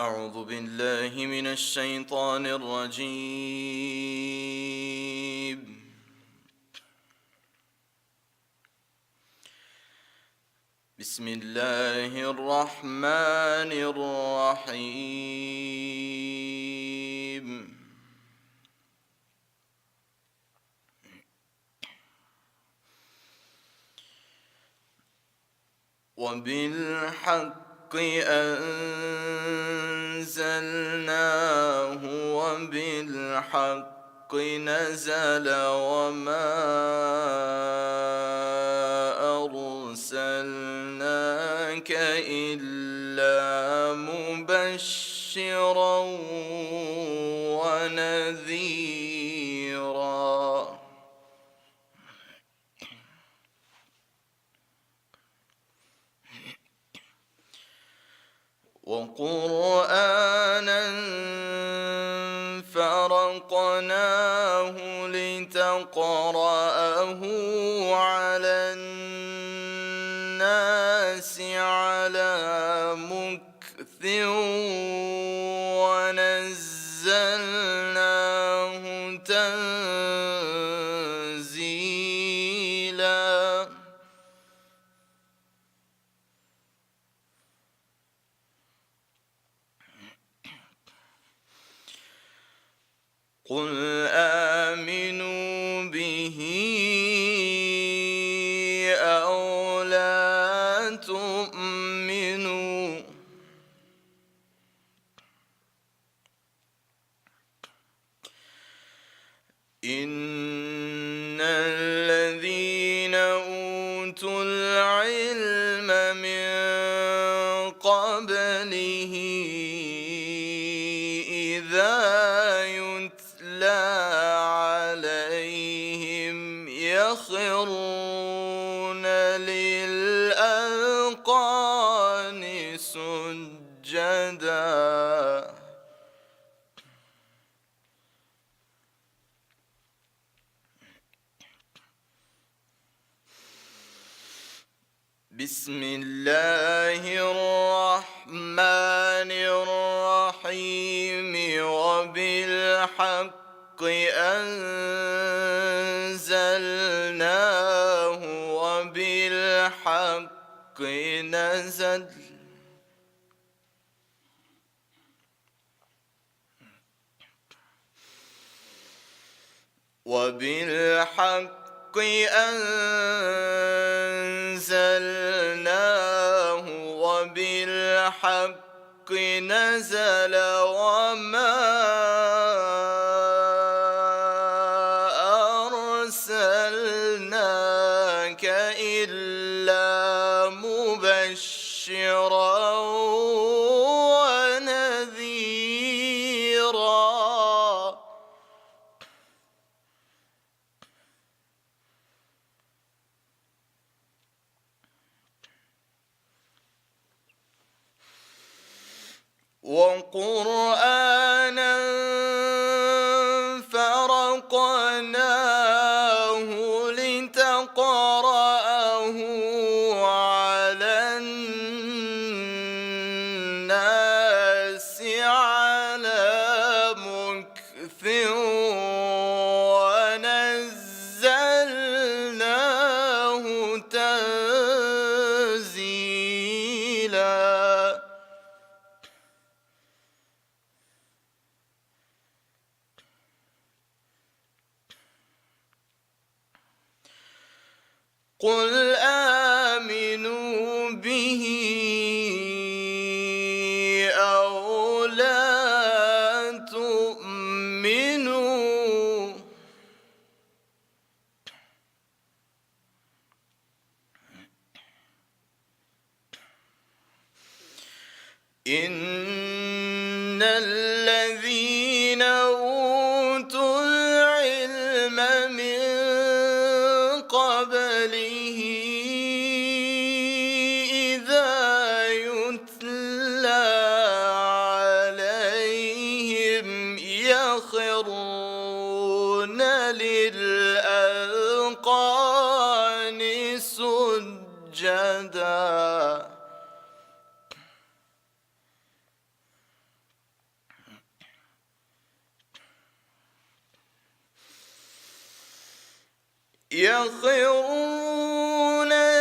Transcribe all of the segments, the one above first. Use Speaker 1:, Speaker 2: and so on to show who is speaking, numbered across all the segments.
Speaker 1: أعوذ بالله من الشيطان الرجيم. بسم الله الرحمن الرحيم. وبالحق أنزلناه وبالحق نزل وما أرسلناك إلا مبشرا ونذيرا. وقرآنا فرقناه لتقرأه على الناس على مكث ونزلناه تنزيلا. قل آمنوا به أو لا تؤمنوا إن الذين أوتوا العلم من قبله إذا يتلى عليهم يخرون للأذقان سجدا. بسم الله الرحمن الرحيم. وبالحق أنزلناه وبالحق نزل وبالحق أنزلناه وبالحق نزل وما أرسلناك إلا مبشرا ونذيرا. وقرآنا فرقناه لتقرأه على الناس على مكث ونزلناه تنزيلا. قل آمنوا به أو لا تؤمنوا إن الذين أوتوا العلم من قبله إذا يتلى عليهم يخرون للأذقان سجدا. يخرون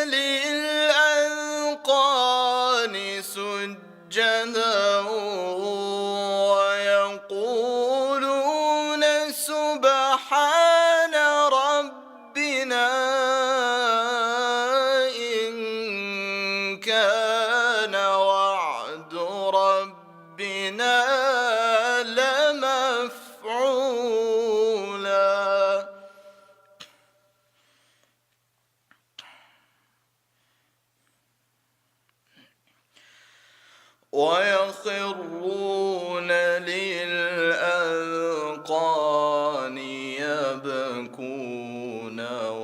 Speaker 1: للأذقان سجدا ويقولون سبحان ربنا إن كان وعد ربنا لمفعولا ويخرون للأذقان يبكون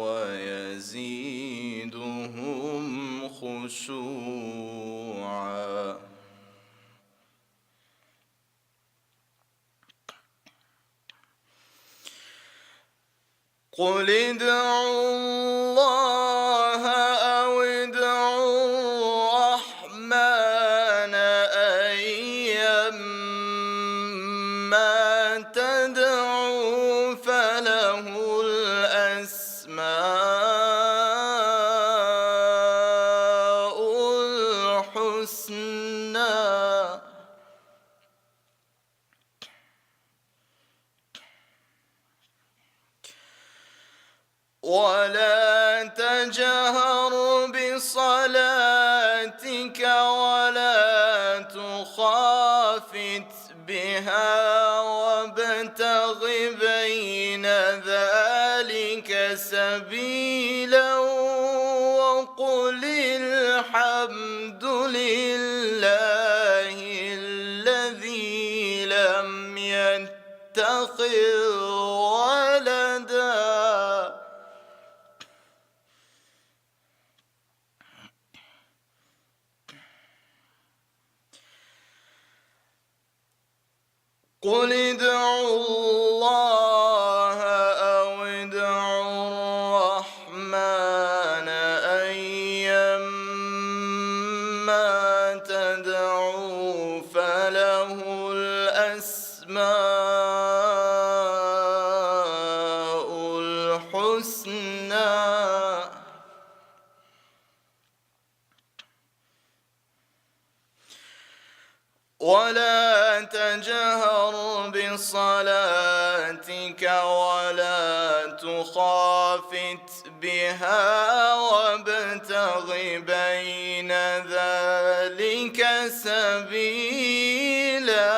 Speaker 1: ويزيدهم خشوعا قل ادعوا الله أو ادعوا الرحمن أيما تدعوا فله الأسماء الحسنى ولا تجهر بصلاتك ولا تخافت بها وابتغ بين ذلك سبيلا وقل الحمد لله الذي لم يتخذ ولدا قل ادعوا الله أو ادعوا الرحمن أيما تدعوا فله الأسماء الحسنى ولا تجهر بصلاتك ولا تخافت بها وابتغ بين ذلك سبيلا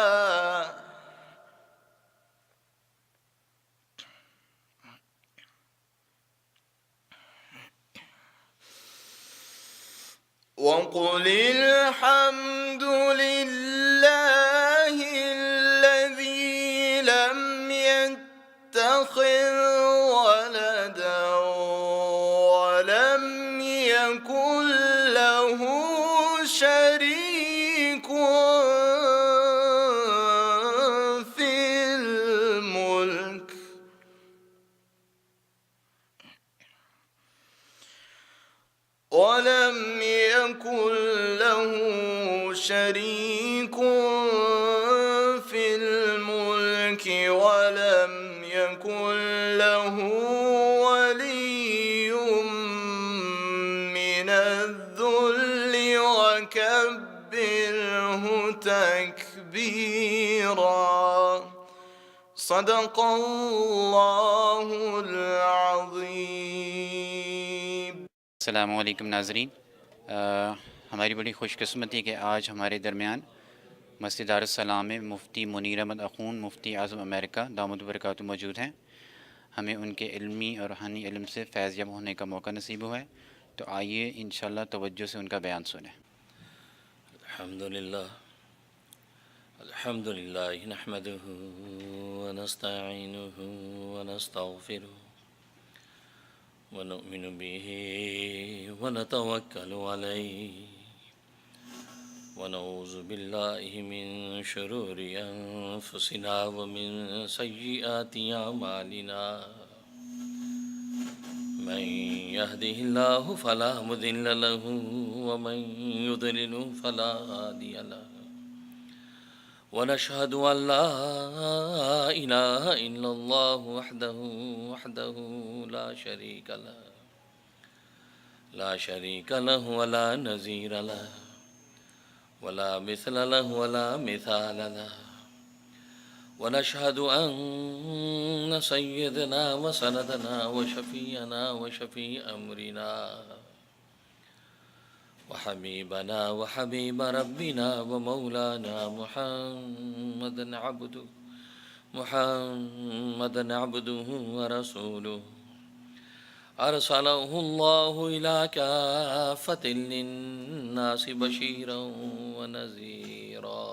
Speaker 1: وقل الحمد لله الذي لم يتخذ ولدا ولم يكن له شريك في الملك ولم يكن له شريك في الملك ولم يكن له ولي من الذل وكبره تكبيرا صدق الله العظيم.
Speaker 2: السلام علیکم ناظرین، ہماری بڑی خوش قسمتی کہ آج ہمارے درمیان مسجد دارالسلام میں مفتی منیر احمد اخون مفتی اعظم امریکہ دامت برکاتہ موجود ہیں. ہمیں ان کے علمی اور روحانی علم سے فیض یاب ہونے کا موقع نصیب ہوا ہے، تو آئیے انشاءاللہ توجہ سے ان کا بیان سنیں.
Speaker 3: الحمد للہ نحمده ونستعینه ونستغفره ونؤمن به ونتوكل عليه ونعوذ بالله من شرور أنفسنا ومن سيئات أعمالنا من يهده الله فلا مضل له ومن يضلل فلا هادي له ونشهد أن لا إله إلا الله وحده لا شريك له ولا نظير له ولا مثل له ولا مثال له ونشهد أن سيدنا وسندنا وشفيعنا وشفيع أمرنا وحبيبنا وحبيب ربنا ومولانا محمدا عبده ورسوله أرسله الله إلى كافة للناس بشيرا ونذيرا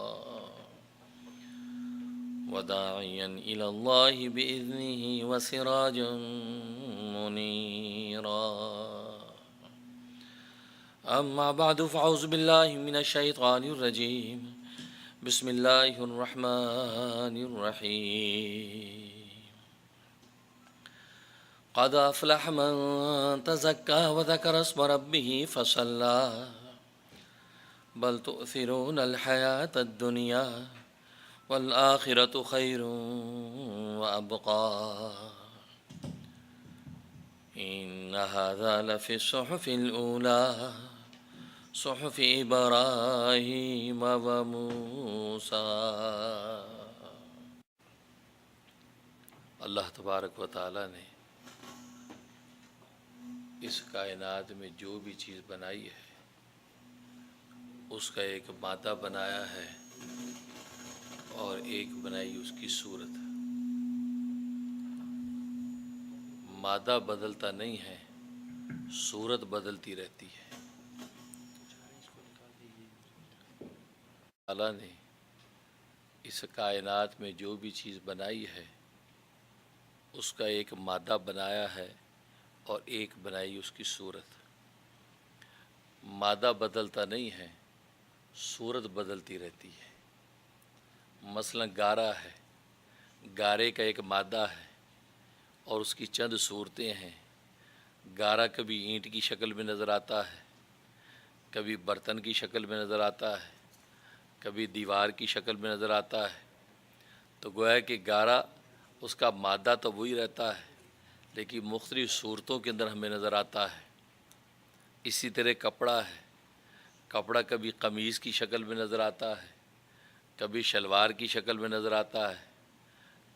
Speaker 3: وداعيا إلى الله بإذنه وسراجا منيرا أما بعد فأعوذ بالله من الشيطان الرجيم بسم الله الرحمن الرحيم قد أفلح من تزكى وذكر اسم ربه فصلى بل تؤثرون الحياة الدنيا والآخرة خير وأبقى إن هذا لفي الصحف الأولى صحف إبراهيم وموسى۔ اللہ تبارک و تعالیٰ نے اس کائنات میں جو بھی چیز بنائی ہے اس کا ایک مادہ بنایا ہے اور ایک بنائی اس کی صورت۔ مادہ بدلتا نہیں ہے، صورت بدلتی رہتی ہے۔ اللہ نے اس کائنات میں جو بھی چیز بنائی ہے اس کا ایک مادہ بنایا ہے اور ایک بنائی اس کی صورت۔ مادہ بدلتا نہیں ہے، صورت بدلتی رہتی ہے۔ مثلا گارا ہے، گارے کا ایک مادہ ہے اور اس کی چند صورتیں ہیں۔ گارا کبھی اینٹ کی شکل میں نظر آتا ہے، کبھی برتن کی شکل میں نظر آتا ہے، کبھی دیوار کی شکل میں نظر آتا ہے۔ تو گویا کہ گارا اس کا مادہ تو وہی رہتا ہے لیکن مختلف صورتوں کے اندر ہمیں نظر آتا ہے۔ اسی طرح کپڑا ہے، کپڑا کبھی قمیص کی شکل میں نظر آتا ہے، کبھی شلوار کی شکل میں نظر آتا ہے،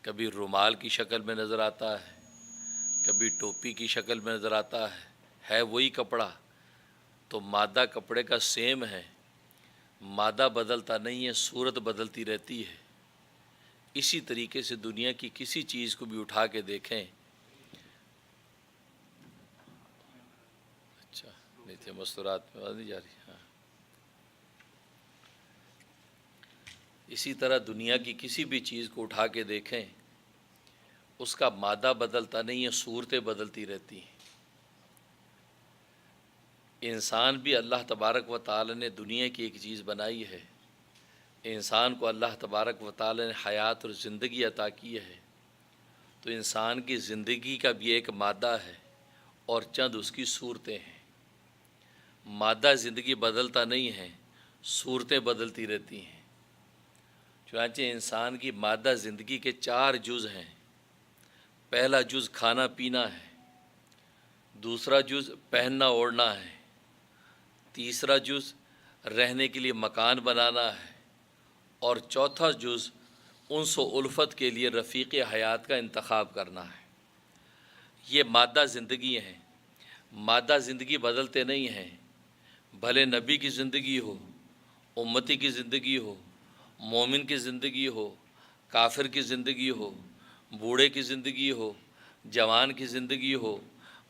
Speaker 3: کبھی رومال کی شکل میں نظر آتا ہے، کبھی ٹوپی کی شکل میں نظر آتا ہے وہی کپڑا۔ تو مادہ کپڑے کا سیم ہے، مادہ بدلتا نہیں ہے، صورت بدلتی رہتی ہے۔ اسی طریقے سے دنیا کی کسی چیز کو بھی اٹھا کے دیکھیں۔ اچھا نہیں تھے مستورات میں آواز نہیں جا رہی؟ ہاں۔ اسی طرح دنیا کی کسی بھی چیز کو اٹھا کے دیکھیں، اس کا مادہ بدلتا نہیں ہے، صورتیں بدلتی رہتی ہیں۔ انسان بھی اللہ تبارک و تعالی نے دنیا کی ایک چیز بنائی ہے۔ انسان کو اللہ تبارک و تعالی نے حیات اور زندگی عطا کی ہے، تو انسان کی زندگی کا بھی ایک مادہ ہے اور چند اس کی صورتیں ہیں۔ مادہ زندگی بدلتا نہیں ہے، صورتیں بدلتی رہتی ہیں۔ چنانچہ انسان کی مادہ زندگی کے 4 جز ہیں۔ پہلا جز کھانا پینا ہے، دوسرا جز پہننا اوڑھنا ہے، تیسرا جز رہنے کے لیے مکان بنانا ہے، اور چوتھا جز انس و الفت کے لیے رفیق حیات کا انتخاب کرنا ہے۔ یہ مادہ زندگی ہیں۔ مادہ زندگی بدلتے نہیں ہیں، بھلے نبی کی زندگی ہو، امتی کی زندگی ہو، مومن کی زندگی ہو، کافر کی زندگی ہو، بوڑھے کی زندگی ہو، جوان کی زندگی ہو،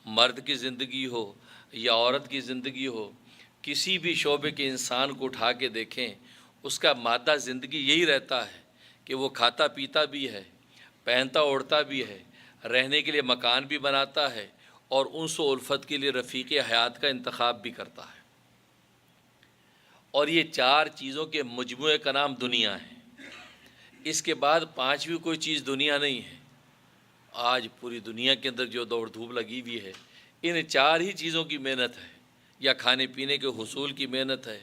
Speaker 3: مرد کی زندگی ہو یا عورت کی زندگی ہو، کسی بھی شعبے کے انسان کو اٹھا کے دیکھیں، اس کا مادہ زندگی یہی رہتا ہے کہ وہ کھاتا پیتا بھی ہے، پہنتا اوڑھتا بھی ہے، رہنے کے لیے مکان بھی بناتا ہے اور انس و الفت کے لیے رفیق حیات کا انتخاب بھی کرتا ہے۔ اور یہ 4 چیزوں کے مجموعے کا نام دنیا ہے۔ اس کے بعد 5ویں کوئی چیز دنیا نہیں ہے۔ آج پوری دنیا کے اندر جو دوڑ دھوپ لگی ہوئی ہے، ان 4 ہی چیزوں کی محنت ہے، یا کھانے پینے کے حصول کی محنت ہے،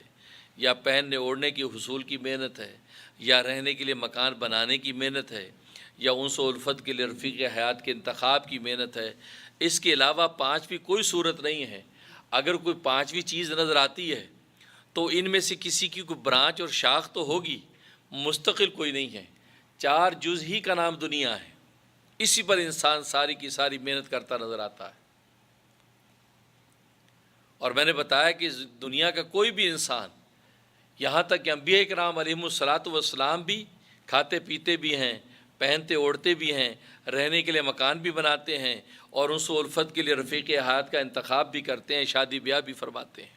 Speaker 3: یا پہننے اوڑھنے کی حصول کی محنت ہے، یا رہنے کے لیے مکان بنانے کی محنت ہے، یا انس و الفت کے لیے رفیق حیات کے انتخاب کی محنت ہے، اس کے علاوہ پانچویں کوئی صورت نہیں ہے۔ اگر کوئی پانچویں چیز نظر آتی ہے تو ان میں سے کسی کی کوئی برانچ اور شاخ تو ہوگی، مستقل کوئی نہیں ہے۔ چار جز ہی کا نام دنیا ہے، اسی پر انسان ساری کی ساری محنت کرتا نظر آتا ہے۔ اور میں نے بتایا کہ دنیا کا کوئی بھی انسان، یہاں تک کہ انبیاء کرام علیہم الصلاۃ والسلام بھی کھاتے پیتے بھی ہیں، پہنتے اوڑھتے بھی ہیں، رہنے کے لیے مکان بھی بناتے ہیں، اور انس و الفت کے لیے رفیق حیات کا انتخاب بھی کرتے ہیں، شادی بیاہ بھی فرماتے ہیں۔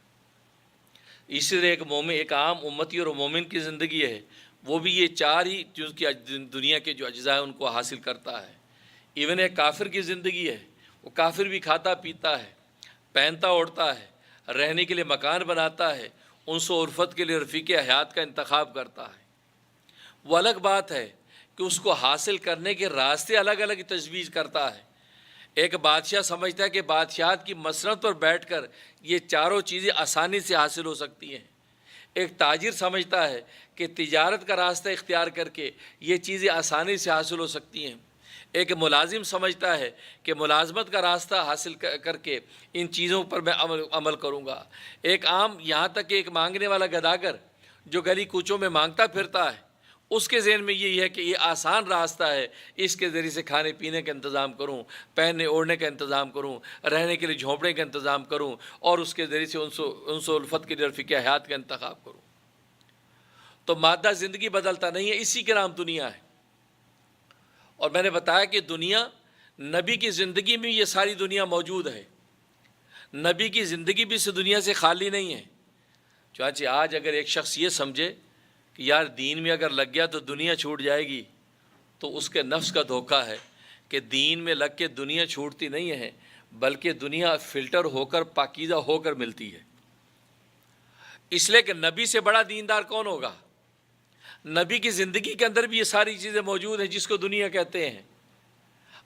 Speaker 3: اسی طرح ایک مومن، ایک عام امتی اور مومن کی زندگی ہے، وہ بھی یہ چار ہی جز کی دنیا کے جو اجزاء ہیں ان کو حاصل کرتا ہے۔ ایون ایک کافر کی زندگی ہے، وہ کافر بھی کھاتا پیتا ہے، پہنتا اوڑھتا ہے، رہنے کے لیے مکان بناتا ہے، انس و الفت کے لیے رفیق حیات کا انتخاب کرتا ہے۔ وہ الگ بات ہے کہ اس کو حاصل کرنے کے راستے الگ الگ تجویز کرتا ہے۔ ایک بادشاہ سمجھتا ہے کہ بادشاہت کی مسند پر بیٹھ کر یہ چاروں چیزیں آسانی سے حاصل ہو سکتی ہیں۔ ایک تاجر سمجھتا ہے کہ تجارت کا راستہ اختیار کر کے یہ چیزیں آسانی سے حاصل ہو سکتی ہیں۔ ایک ملازم سمجھتا ہے کہ ملازمت کا راستہ حاصل کر کے ان چیزوں پر میں عمل کروں گا۔ ایک عام، یہاں تک کہ ایک مانگنے والا گداگر جو گلی کوچوں میں مانگتا پھرتا ہے، اس کے ذہن میں یہی ہے کہ یہ آسان راستہ ہے، اس کے ذریعے سے کھانے پینے کا انتظام کروں، پہننے اوڑھنے کا انتظام کروں، رہنے کے لیے جھونپڑے کا انتظام کروں، اور اس کے ذریعے سے انس و الفت کے لیے رفیق حیات کا انتخاب کروں۔ تو مادہ زندگی بدلتا نہیں ہے، اسی کے نام دنیا ہے۔ اور میں نے بتایا کہ دنیا، نبی کی زندگی میں یہ ساری دنیا موجود ہے، نبی کی زندگی بھی اس دنیا سے خالی نہیں ہے۔ چنانچہ آج اگر ایک شخص یہ سمجھے کہ یار دین میں اگر لگ گیا تو دنیا چھوٹ جائے گی، تو اس کے نفس کا دھوکہ ہے کہ دین میں لگ کے دنیا چھوٹتی نہیں ہے، بلکہ دنیا فلٹر ہو کر پاکیزہ ہو کر ملتی ہے۔ اس لیے کہ نبی سے بڑا دیندار کون ہوگا؟ نبی کی زندگی کے اندر بھی یہ ساری چیزیں موجود ہیں جس کو دنیا کہتے ہیں۔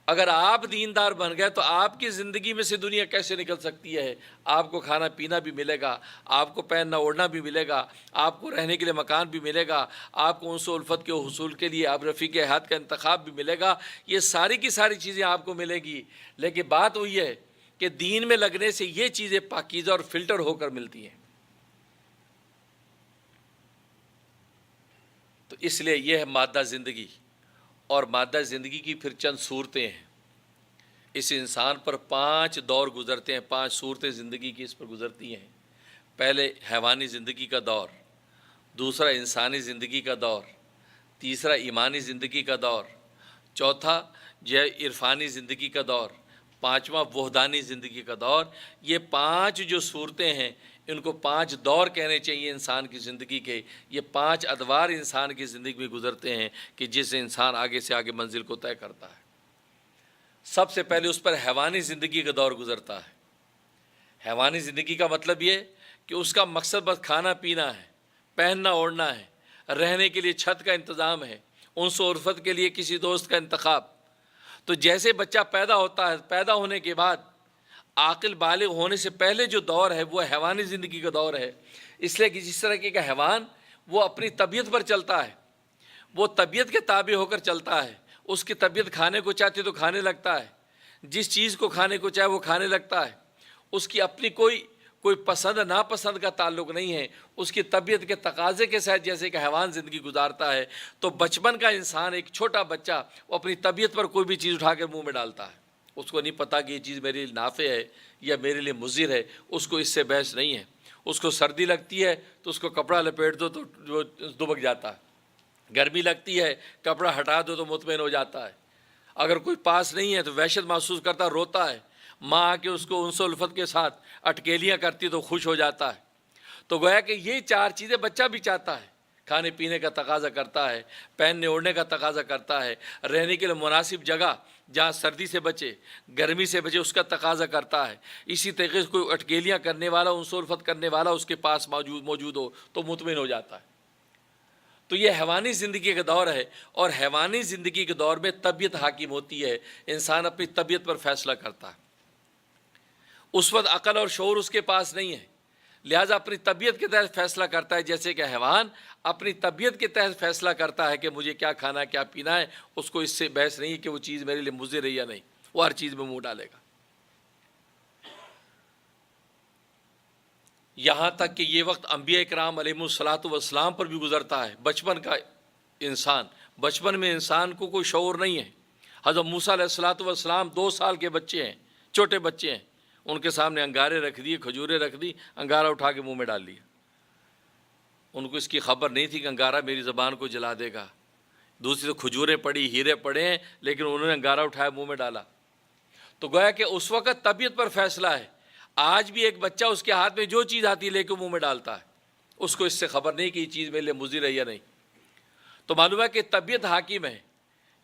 Speaker 3: اگر آپ دیندار بن گئے تو آپ کی زندگی میں سے دنیا کیسے نکل سکتی ہے؟ آپ کو کھانا پینا بھی ملے گا، آپ کو پہننا اوڑھنا بھی ملے گا، آپ کو رہنے کے لیے مکان بھی ملے گا، آپ کو انس و الفت کے حصول کے لیے آپ رفیق حیات کا انتخاب بھی ملے گا، یہ ساری کی ساری چیزیں آپ کو ملے گی۔ لیکن بات وہی ہے کہ دین میں لگنے سے یہ چیزیں پاکیزہ اور فلٹر ہو کر ملتی ہیں۔ تو اس لیے یہ ہے مادہ زندگی، اور مادہ زندگی کی پھر چند صورتیں ہیں۔ اس انسان پر 5 دور گزرتے ہیں، 5 صورتیں زندگی کی اس پر گزرتی ہیں۔ پہلے حیوانی زندگی کا دور، دوسرا انسانی زندگی کا دور، تیسرا ایمانی زندگی کا دور، چوتھا جو ہے عرفانی زندگی کا دور، پانچواں وحدانی زندگی کا دور۔ یہ 5 جو صورتیں ہیں، ان کو 5 دور کہنے چاہیے انسان کی زندگی کے۔ یہ 5 ادوار انسان کی زندگی میں گزرتے ہیں کہ جس سے انسان آگے سے آگے منزل کو طے کرتا ہے۔ سب سے پہلے اس پر حیوانی زندگی کا دور گزرتا ہے۔ حیوانی زندگی کا مطلب یہ کہ اس کا مقصد بس کھانا پینا ہے، پہننا اوڑھنا ہے، رہنے کے لیے چھت کا انتظام ہے، انس و الفت کے لیے کسی دوست کا انتخاب۔ تو جیسے بچہ پیدا ہوتا ہے، پیدا ہونے کے بعد عاقل بالغ ہونے سے پہلے جو دور ہے وہ حیوانی زندگی کا دور ہے۔ اس لیے کہ جس طرح کا حیوان وہ اپنی طبیعت پر چلتا ہے، وہ طبیعت کے تابع ہو کر چلتا ہے، اس کی طبیعت کھانے کو چاہتی تو کھانے لگتا ہے، جس چیز کو کھانے کو چاہے وہ کھانے لگتا ہے، اس کی اپنی کوئی پسند ناپسند کا تعلق نہیں ہے، اس کی طبیعت کے تقاضے کے ساتھ جیسے کہ حیوان زندگی گزارتا ہے۔ تو بچپن کا انسان، ایک چھوٹا بچہ، وہ اپنی طبیعت پر کوئی بھی چیز اٹھا کر منہ میں ڈالتا ہے، اس کو نہیں پتہ کہ یہ چیز میرے لیے نافع ہے یا میرے لیے مضر ہے، اس کو اس سے بحث نہیں ہے۔ اس کو سردی لگتی ہے تو اس کو کپڑا لپیٹ دو تو وہ دبک جاتا ہے، گرمی لگتی ہے کپڑا ہٹا دو تو مطمئن ہو جاتا ہے، اگر کوئی پاس نہیں ہے تو وحشت محسوس کرتا، روتا ہے، ماں آ کے اس کو انس و الفت کے ساتھ اٹکیلیاں کرتی تو خوش ہو جاتا ہے۔ تو گویا کہ یہ 4 چیزیں بچہ بھی چاہتا ہے، کھانے پینے کا تقاضا کرتا ہے، پہننے اوڑھنے کا تقاضا کرتا ہے، رہنے کے لیے مناسب جگہ جہاں سردی سے بچے، گرمی سے بچے، اس کا تقاضا کرتا ہے۔ اسی طریقے سے کوئی اٹکیلیاں کرنے والا، انس و الفت کرنے والا اس کے پاس موجود ہو تو مطمئن ہو جاتا ہے۔ تو یہ حیوانی زندگی کا دور ہے، اور حیوانی زندگی کے دور میں طبیعت حاکم ہوتی ہے، انسان اپنی طبیعت پر فیصلہ کرتا ہے۔ اس وقت عقل اور شعور اس کے پاس نہیں ہے، لہٰذا اپنی طبیعت کے تحت فیصلہ کرتا ہے، جیسے کہ حیوان اپنی طبیعت کے تحت فیصلہ کرتا ہے کہ مجھے کیا کھانا ہے، کیا پینا ہے، اس کو اس سے بحث نہیں کہ وہ چیز میرے لیے مضر ہے یا نہیں، وہ ہر چیز میں منہ ڈالے گا۔ یہاں تک کہ یہ وقت انبیاء کرام علیہم الصلاۃ والسلام پر بھی گزرتا ہے۔ بچپن کا انسان، بچپن میں انسان کو کوئی شعور نہیں ہے۔ حضرت موسیٰ علیہ الصلاۃ والسلام 2 سال کے بچے ہیں، چھوٹے بچے ہیں، ان کے سامنے انگارے رکھ دیے، کھجوریں رکھ دی، انگارہ اٹھا کے منہ میں ڈال لیا۔ ان کو اس کی خبر نہیں تھی کہ انگارہ میری زبان کو جلا دے گا۔ دوسری تو کھجوریں پڑی، ہیرے پڑے ہیں، لیکن انہوں نے انگارہ اٹھایا، منہ میں ڈالا۔ تو گویا کہ اس وقت طبیعت پر فیصلہ ہے۔ آج بھی ایک بچہ اس کے ہاتھ میں جو چیز آتی ہے لے کے منہ میں ڈالتا ہے، اس کو اس سے خبر نہیں کہ یہ چیز میرے لیے مضر ہے یا نہیں۔ تو معلوم ہے کہ طبیعت حاکم ہے،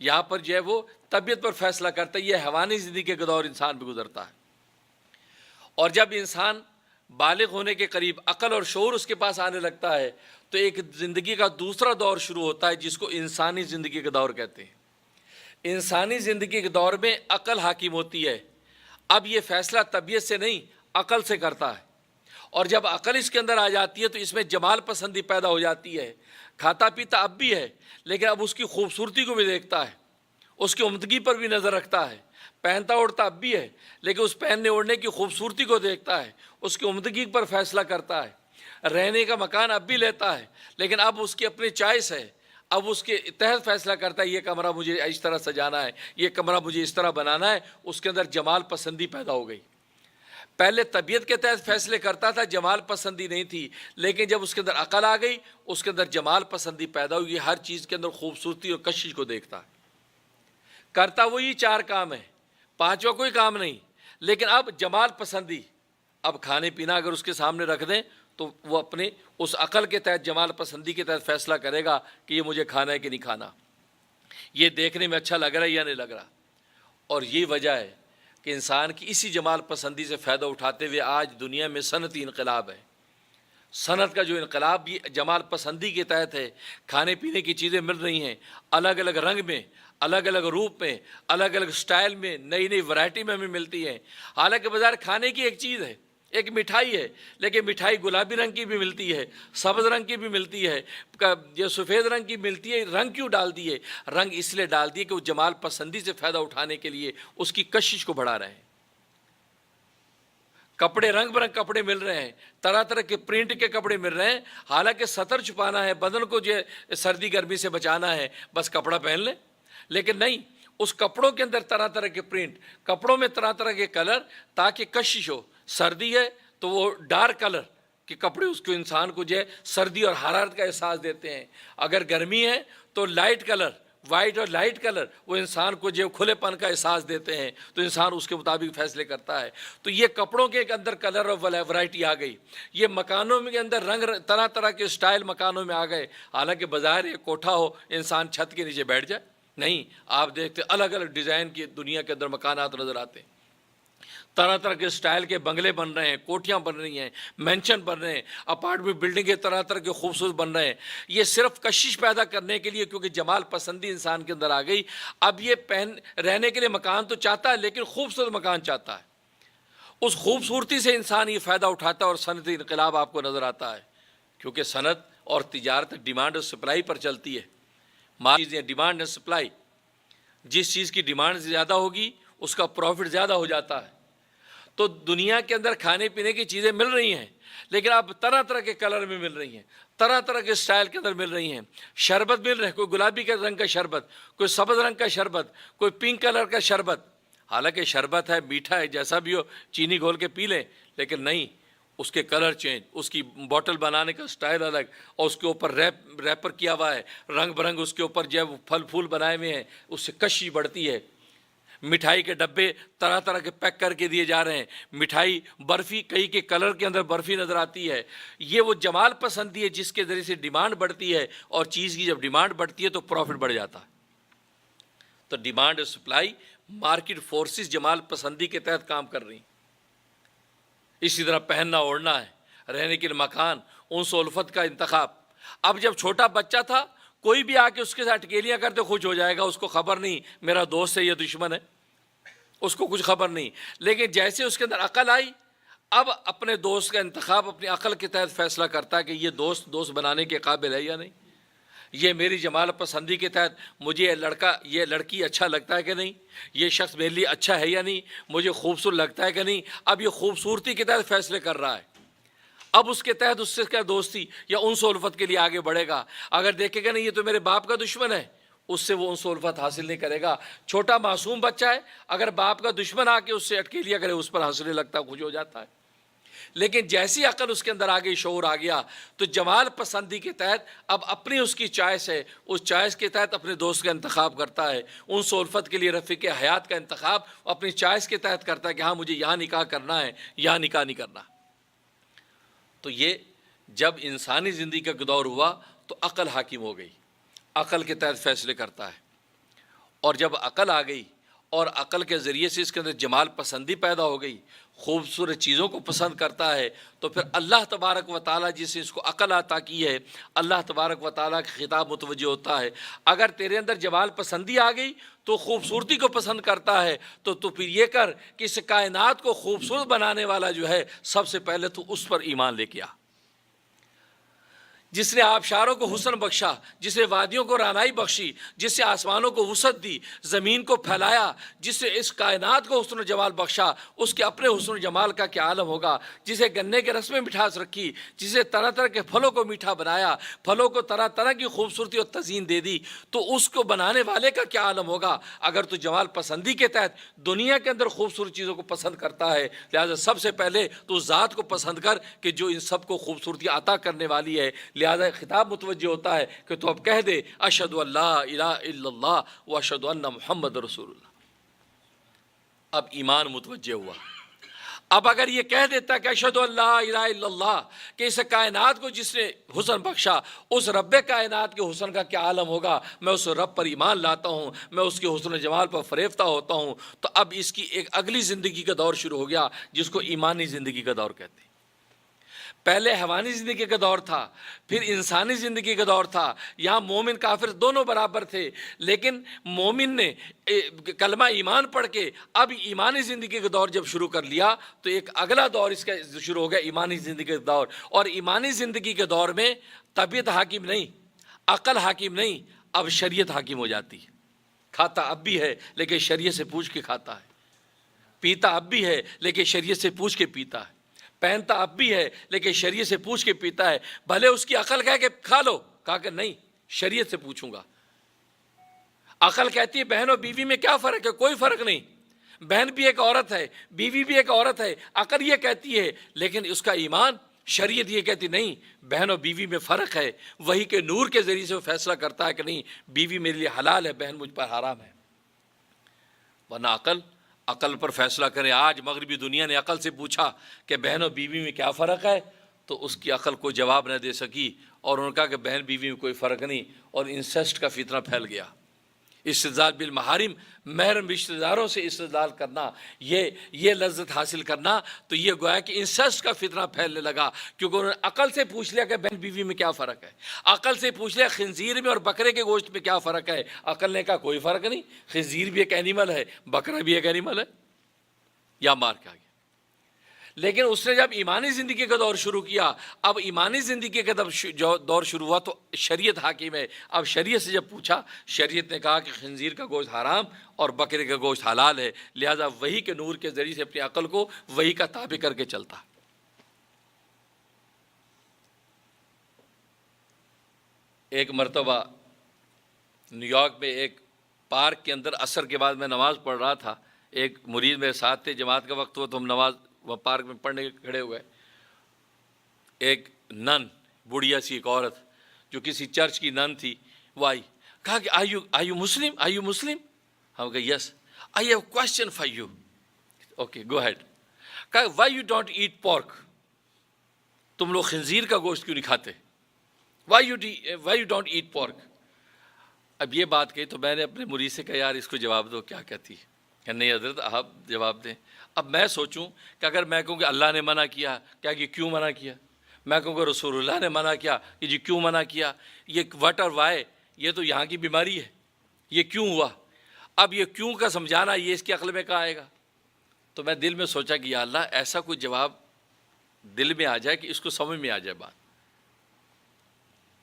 Speaker 3: یہاں پر جو ہے وہ طبیعت پر فیصلہ کرتا ہے۔ یہ حیوانی زندگی کے دور انسان بھی گزرتا ہے، اور جب انسان بالغ ہونے کے قریب عقل اور شعور اس کے پاس آنے لگتا ہے تو ایک زندگی کا دوسرا دور شروع ہوتا ہے، جس کو انسانی زندگی کا دور کہتے ہیں۔ انسانی زندگی کے دور میں عقل حاکم ہوتی ہے۔ اب یہ فیصلہ طبیعت سے نہیں، عقل سے کرتا ہے، اور جب عقل اس کے اندر آ جاتی ہے تو اس میں جمال پسندی پیدا ہو جاتی ہے۔ کھاتا پیتا اب بھی ہے، لیکن اب اس کی خوبصورتی کو بھی دیکھتا ہے، اس کی عمدگی پر بھی نظر رکھتا ہے۔ پہنتا اوڑھتا اب بھی ہے، لیکن اس پہننے اوڑھنے کی خوبصورتی کو دیکھتا ہے، اس کی عمدگی پر فیصلہ کرتا ہے۔ رہنے کا مکان اب بھی لیتا ہے، لیکن اب اس کی اپنی چوائس ہے، اب اس کے تحت فیصلہ کرتا ہے یہ کمرہ مجھے اس طرح سجانا ہے، یہ کمرہ مجھے اس طرح بنانا ہے۔ اس کے اندر جمال پسندی پیدا ہو گئی۔ پہلے طبیعت کے تحت فیصلے کرتا تھا، جمال پسندی نہیں تھی، لیکن جب اس کے اندر عقل آ گئی، اس کے اندر جمال پسندی پیدا ہوئی، ہر چیز کے اندر خوبصورتی اور کشش کو دیکھتا ہے۔ کرتا وہی 4 کام ہے، 5واں کوئی کام نہیں، لیکن اب جمال پسندی، اب کھانے پینا اگر اس کے سامنے رکھ دیں تو وہ اپنے اس عقل کے تحت جمال پسندی کے تحت فیصلہ کرے گا کہ یہ مجھے کھانا ہے کہ نہیں کھانا، یہ دیکھنے میں اچھا لگ رہا ہے یا نہیں لگ رہا۔ اور یہ وجہ ہے کہ انسان کی اسی جمال پسندی سے فائدہ اٹھاتے ہوئے آج دنیا میں صنعتی انقلاب ہے۔ صنعت کا جو انقلاب بھی جمال پسندی کے تحت ہے۔ کھانے پینے کی چیزیں مل رہی ہیں الگ الگ رنگ میں، الگ الگ روپ میں، الگ الگ سٹائل میں، نئی نئی ورائٹی میں ہمیں ملتی ہیں۔ حالانکہ بازار کھانے کی ایک چیز ہے، ایک مٹھائی ہے، لیکن مٹھائی گلابی رنگ کی بھی ملتی ہے، سبز رنگ کی بھی ملتی ہے، جو سفید رنگ کی ملتی ہے۔ رنگ کیوں ڈال دیے؟ رنگ اس لیے ڈال دیے کہ وہ جمال پسندی سے فائدہ اٹھانے کے لیے اس کی کشش کو بڑھا رہے ہیں۔ کپڑے رنگ برنگ کپڑے مل رہے ہیں، طرح طرح کے پرنٹ کے کپڑے مل رہے ہیں، حالانکہ سطر چھپانا ہے، بدن کو جو سردی گرمی سے بچانا ہے، بس کپڑا پہن لیں۔ لیکن نہیں، اس کپڑوں کے اندر طرح طرح کے پرنٹ، کپڑوں میں طرح طرح کے کلر، تاکہ کشش ہو۔ سردی ہے تو وہ ڈارک کلر کے کپڑے اس کو انسان کو جو ہے سردی اور حرارت کا احساس دیتے ہیں۔ اگر گرمی ہے تو لائٹ کلر، وائٹ اور لائٹ کلر وہ انسان کو جو کھلے پن کا احساس دیتے ہیں، تو انسان اس کے مطابق فیصلے کرتا ہے۔ تو یہ کپڑوں کے اندر کلر اور ورائٹی آ گئی، یہ مکانوں کے اندر رنگ، طرح طرح کے سٹائل مکانوں میں آ گئے۔ حالانکہ بظاہر ایک کوٹھا ہو، انسان چھت کے نیچے بیٹھ جائے، نہیں، آپ دیکھتے الگ الگ ڈیزائن کی دنیا کے اندر مکانات نظر آتے ہیں۔ طرح طرح کے سٹائل کے بنگلے بن رہے ہیں، کوٹھیاں بن رہی ہیں، مینشن بن رہے ہیں، اپارٹمنٹ بلڈنگیں طرح طرح کے خوبصورت بن رہے ہیں۔ یہ صرف کشش پیدا کرنے کے لیے، کیونکہ جمال پسندی انسان کے اندر آ گئی۔ اب یہ رہنے کے لیے مکان تو چاہتا ہے، لیکن خوبصورت مکان چاہتا ہے۔ اس خوبصورتی سے انسان یہ فائدہ اٹھاتا ہے، اور صنعتی انقلاب آپ کو نظر آتا ہے، کیونکہ صنعت اور تجارت ڈیمانڈ اور سپلائی پر چلتی ہے۔ چیزیں ڈیمانڈ اور سپلائی، جس چیز کی ڈیمانڈ زیادہ ہوگی اس کا پروفٹ زیادہ ہو جاتا ہے۔ تو دنیا کے اندر کھانے پینے کی چیزیں مل رہی ہیں، لیکن اب طرح طرح کے کلر میں مل رہی ہیں، طرح طرح کے سٹائل کے اندر مل رہی ہیں۔ شربت مل رہے ہیں، کوئی گلابی کے رنگ کا شربت، کوئی سبز رنگ کا شربت، کوئی پنک کلر کا شربت۔ حالانکہ شربت ہے، میٹھا ہے، جیسا بھی ہو، چینی گھول کے پی لیں، لیکن نہیں، اس کے کلر چینج، اس کی بوٹل بنانے کا سٹائل الگ، اور اس کے اوپر ریپر کیا ہوا ہے، رنگ برنگ اس کے اوپر جو ہے پھل پھول بنائے ہوئے ہیں، اس سے کشش بڑھتی ہے۔ مٹھائی کے ڈبے طرح طرح کے پیک کر کے دیے جا رہے ہیں، مٹھائی، برفی، کئی کے کلر کے اندر برفی نظر آتی ہے۔ یہ وہ جمال پسندی ہے جس کے ذریعے سے ڈیمانڈ بڑھتی ہے، اور چیز کی جب ڈیمانڈ بڑھتی ہے تو پروفٹ بڑھ جاتا ہے۔ تو ڈیمانڈ اور سپلائی، مارکیٹ فورسز جمال پسندی کے تحت کام کر رہی ہیں۔ اسی طرح پہننا اوڑھنا ہے، رہنے کے لیے مکان، انس و الفت کا انتخاب۔ اب جب چھوٹا بچہ تھا، کوئی بھی آ کے اس کے ساتھ اٹکیلیاں کرتے خوش ہو جائے گا، اس کو خبر نہیں میرا دوست ہے یا دشمن ہے، اس کو کچھ خبر نہیں۔ لیکن جیسے اس کے اندر عقل آئی، اب اپنے دوست کا انتخاب اپنی عقل کے تحت فیصلہ کرتا ہے کہ یہ دوست بنانے کے قابل ہے یا نہیں، یہ میری جمال پسندی کے تحت مجھے یہ لڑکی اچھا لگتا ہے کہ نہیں، یہ شخص میرے لیے اچھا ہے یا نہیں، مجھے خوبصورت لگتا ہے کہ نہیں۔ اب یہ خوبصورتی کے تحت فیصلے کر رہا ہے۔ اب اس کے تحت اس سے کیا دوستی یا انس و الفت کے لیے آگے بڑھے گا۔ اگر دیکھے گا نہیں یہ تو میرے باپ کا دشمن ہے، اس سے وہ انس و الفت حاصل نہیں کرے گا۔ چھوٹا معصوم بچہ ہے، اگر باپ کا دشمن آ کے اس سے اٹکے لیا کرے اس پر ہنسنے لگتا، خوش ہو جاتا ہے۔ لیکن جیسی عقل اس کے اندر آگے شعور آ گیا تو جمال پسندی کے تحت اب اپنی اس کی چوائس ہے، اس چوائس کے تحت اپنے دوست کا انتخاب کرتا ہے۔ انس و الفت کے لیے رفیق حیات کا انتخاب اپنی چوائس کے تحت کرتا ہے کہ ہاں مجھے یہاں نکاح کرنا ہے، یہاں نکاح نہیں کرنا۔ تو یہ جب انسانی زندگی کا دور ہوا تو عقل حاکم ہو گئی، عقل کے تحت فیصلے کرتا ہے۔ اور جب عقل آ گئی اور عقل کے ذریعے سے اس کے اندر جمال پسندی پیدا ہو گئی، خوبصورت چیزوں کو پسند کرتا ہے، تو پھر اللہ تبارک و تعالیٰ جس نے اس کو عقل عطا کی ہے، اللہ تبارک و تعالیٰ کا خطاب متوجہ ہوتا ہے۔ اگر تیرے اندر جمال پسندی آ گئی تو خوبصورتی کو پسند کرتا ہے، تو پھر یہ کر کہ اس کائنات کو خوبصورت بنانے والا جو ہے سب سے پہلے تو اس پر ایمان لے کے آ، جس نے آبشاروں کو حسن بخشا، جس نے وادیوں کو رعنائی بخشی، جس نے آسمانوں کو وسعت دی، زمین کو پھیلایا، جس نے اس کائنات کو حسن و جمال بخشا، اس کے اپنے حسن و جمال کا کیا عالم ہوگا۔ جسے گنے کے رس میں مٹھاس رکھی، جسے طرح طرح کے پھلوں کو میٹھا بنایا، پھلوں کو طرح طرح کی خوبصورتی اور تزئین دے دی، تو اس کو بنانے والے کا کیا عالم ہوگا۔ اگر تو جمال پسندی کے تحت دنیا کے اندر خوبصورت چیزوں کو پسند کرتا ہے، لہٰذا سب سے پہلے تو ذات کو پسند کر کہ جو ان سب کو خوبصورتی عطا کرنے والی ہے۔ لہذا خطاب متوجہ ہوتا ہے کہ تو اب کہہ دے اشہد ان لا الہ الا اللہ و اشہد ان محمد رسول اللہ۔ اب ایمان متوجہ ہوا۔ اب اگر یہ کہہ دیتا کہ اشہد ان لا الہ الا اللہ، کہ اس کائنات کو جس نے حسن بخشا، اس رب کائنات کے حسن کا کیا عالم ہوگا، میں اس رب پر ایمان لاتا ہوں، میں اس کے حسن و جمال پر فریفتہ ہوتا ہوں، تو اب اس کی ایک اگلی زندگی کا دور شروع ہو گیا جس کو ایمانی زندگی کا دور کہتے ہیں۔ پہلے حیوانی زندگی کا دور تھا، پھر انسانی زندگی کا دور تھا۔ یہاں مومن کافر دونوں برابر تھے، لیکن مومن نے کلمہ ایمان پڑھ کے اب ایمانی زندگی کا دور جب شروع کر لیا تو ایک اگلا دور اس کا شروع ہو گیا، ایمانی زندگی کا دور۔ اور ایمانی زندگی کے دور میں طبیعت حاکم نہیں، عقل حاکم نہیں، اب شریعت حاکم ہو جاتی ہے۔ کھاتا اب بھی ہے لیکن شریعت سے پوچھ کے کھاتا ہے، پیتا اب بھی ہے لیکن شریعت سے پوچھ کے پیتا ہے، پہنتا اب بھی ہے لیکن شریعت سے پوچھ کے پیتا ہے۔ بھلے اس کی عقل کہے کہ کھا لو، کہا کہ نہیں، شریعت سے پوچھوں گا۔ عقل کہتی ہے بہن اور بیوی میں کیا فرق ہے، کوئی فرق نہیں، بہن بھی ایک عورت ہے، بیوی بھی ایک عورت ہے، عقل یہ کہتی ہے، لیکن اس کا ایمان شریعت یہ کہتی نہیں، بہن اور بیوی میں فرق ہے۔ وہی کے نور کے ذریعے سے وہ فیصلہ کرتا ہے کہ نہیں، بیوی میرے لیے حلال ہے، بہن مجھ پر حرام ہے۔ ورنہ عقل پر فیصلہ کریں۔ آج مغربی دنیا نے عقل سے پوچھا کہ بہن اور بیوی میں کیا فرق ہے، تو اس کی عقل کو جواب نہ دے سکی، اور انہوں نے کہا کہ بہن بیوی میں کوئی فرق نہیں، اور انسیسٹ کا فتنہ پھیل گیا۔ استدلال بالمحارم، محرم رشتہ داروں سے استدلال کرنا، یہ لذت حاصل کرنا، تو یہ گویا کہ انسیسٹ کا فتنہ پھیلنے لگا، کیونکہ انہوں نے عقل سے پوچھ لیا کہ بہن بیوی میں کیا فرق ہے، عقل سے پوچھ لیا خنزیر میں اور بکرے کے گوشت میں کیا فرق ہے، عقل نے کہا کوئی فرق نہیں، خنزیر بھی ایک اینیمل ہے، بکرا بھی ایک اینیمل ہے، یا مار کے آ گیا۔ لیکن اس نے جب ایمانی زندگی کا دور شروع کیا، اب ایمانی زندگی کا دور شروع ہوا تو شریعت حاکم ہے۔ اب شریعت سے جب پوچھا، شریعت نے کہا کہ خنزیر کا گوشت حرام اور بکرے کا گوشت حلال ہے، لہذا وہی کے نور کے ذریعے سے اپنی عقل کو وہی کا تابع کر کے چلتا۔ ایک مرتبہ نیو یارک میں ایک پارک کے اندر عصر کے بعد میں نماز پڑھ رہا تھا، ایک مرید میرے ساتھ تھے، جماعت کا وقت ہوا تو ہم نماز وہ پارک میں پڑھنے کھڑے ہوئے۔ ایک نن، بڑھیا سی ایک عورت جو کسی چرچ کی نن تھی، وہ آئی، کہا کہ آر یو مسلم؟ ہم کہا yes, I have question for you. Okay go ahead. کہا why you don't eat pork, تم لوگ خنزیر کا گوشت کیوں نہیں کھاتے، why you don't eat pork. اب یہ بات کہی تو میں نے اپنے مرید سے کہا یار اس کو جواب دو، کیا کہتی ہے؟ کہ نہیں حضرت آپ جواب دیں۔ اب میں سوچوں کہ اگر میں کہوں کہ اللہ نے منع کیا، کیا کہ کیوں منع کیا، میں کہوں کہ رسول اللہ نے منع کیا کہ جی کیوں منع کیا، یہ وٹ اور وائی یہ تو یہاں کی بیماری ہے، یہ کیوں ہوا، اب یہ کیوں کا سمجھانا یہ اس کی عقل میں کہاں آئے گا؟ تو میں دل میں سوچا کہ یا اللہ ایسا کوئی جواب دل میں آ جائے کہ اس کو سمجھ میں آ جائے بات.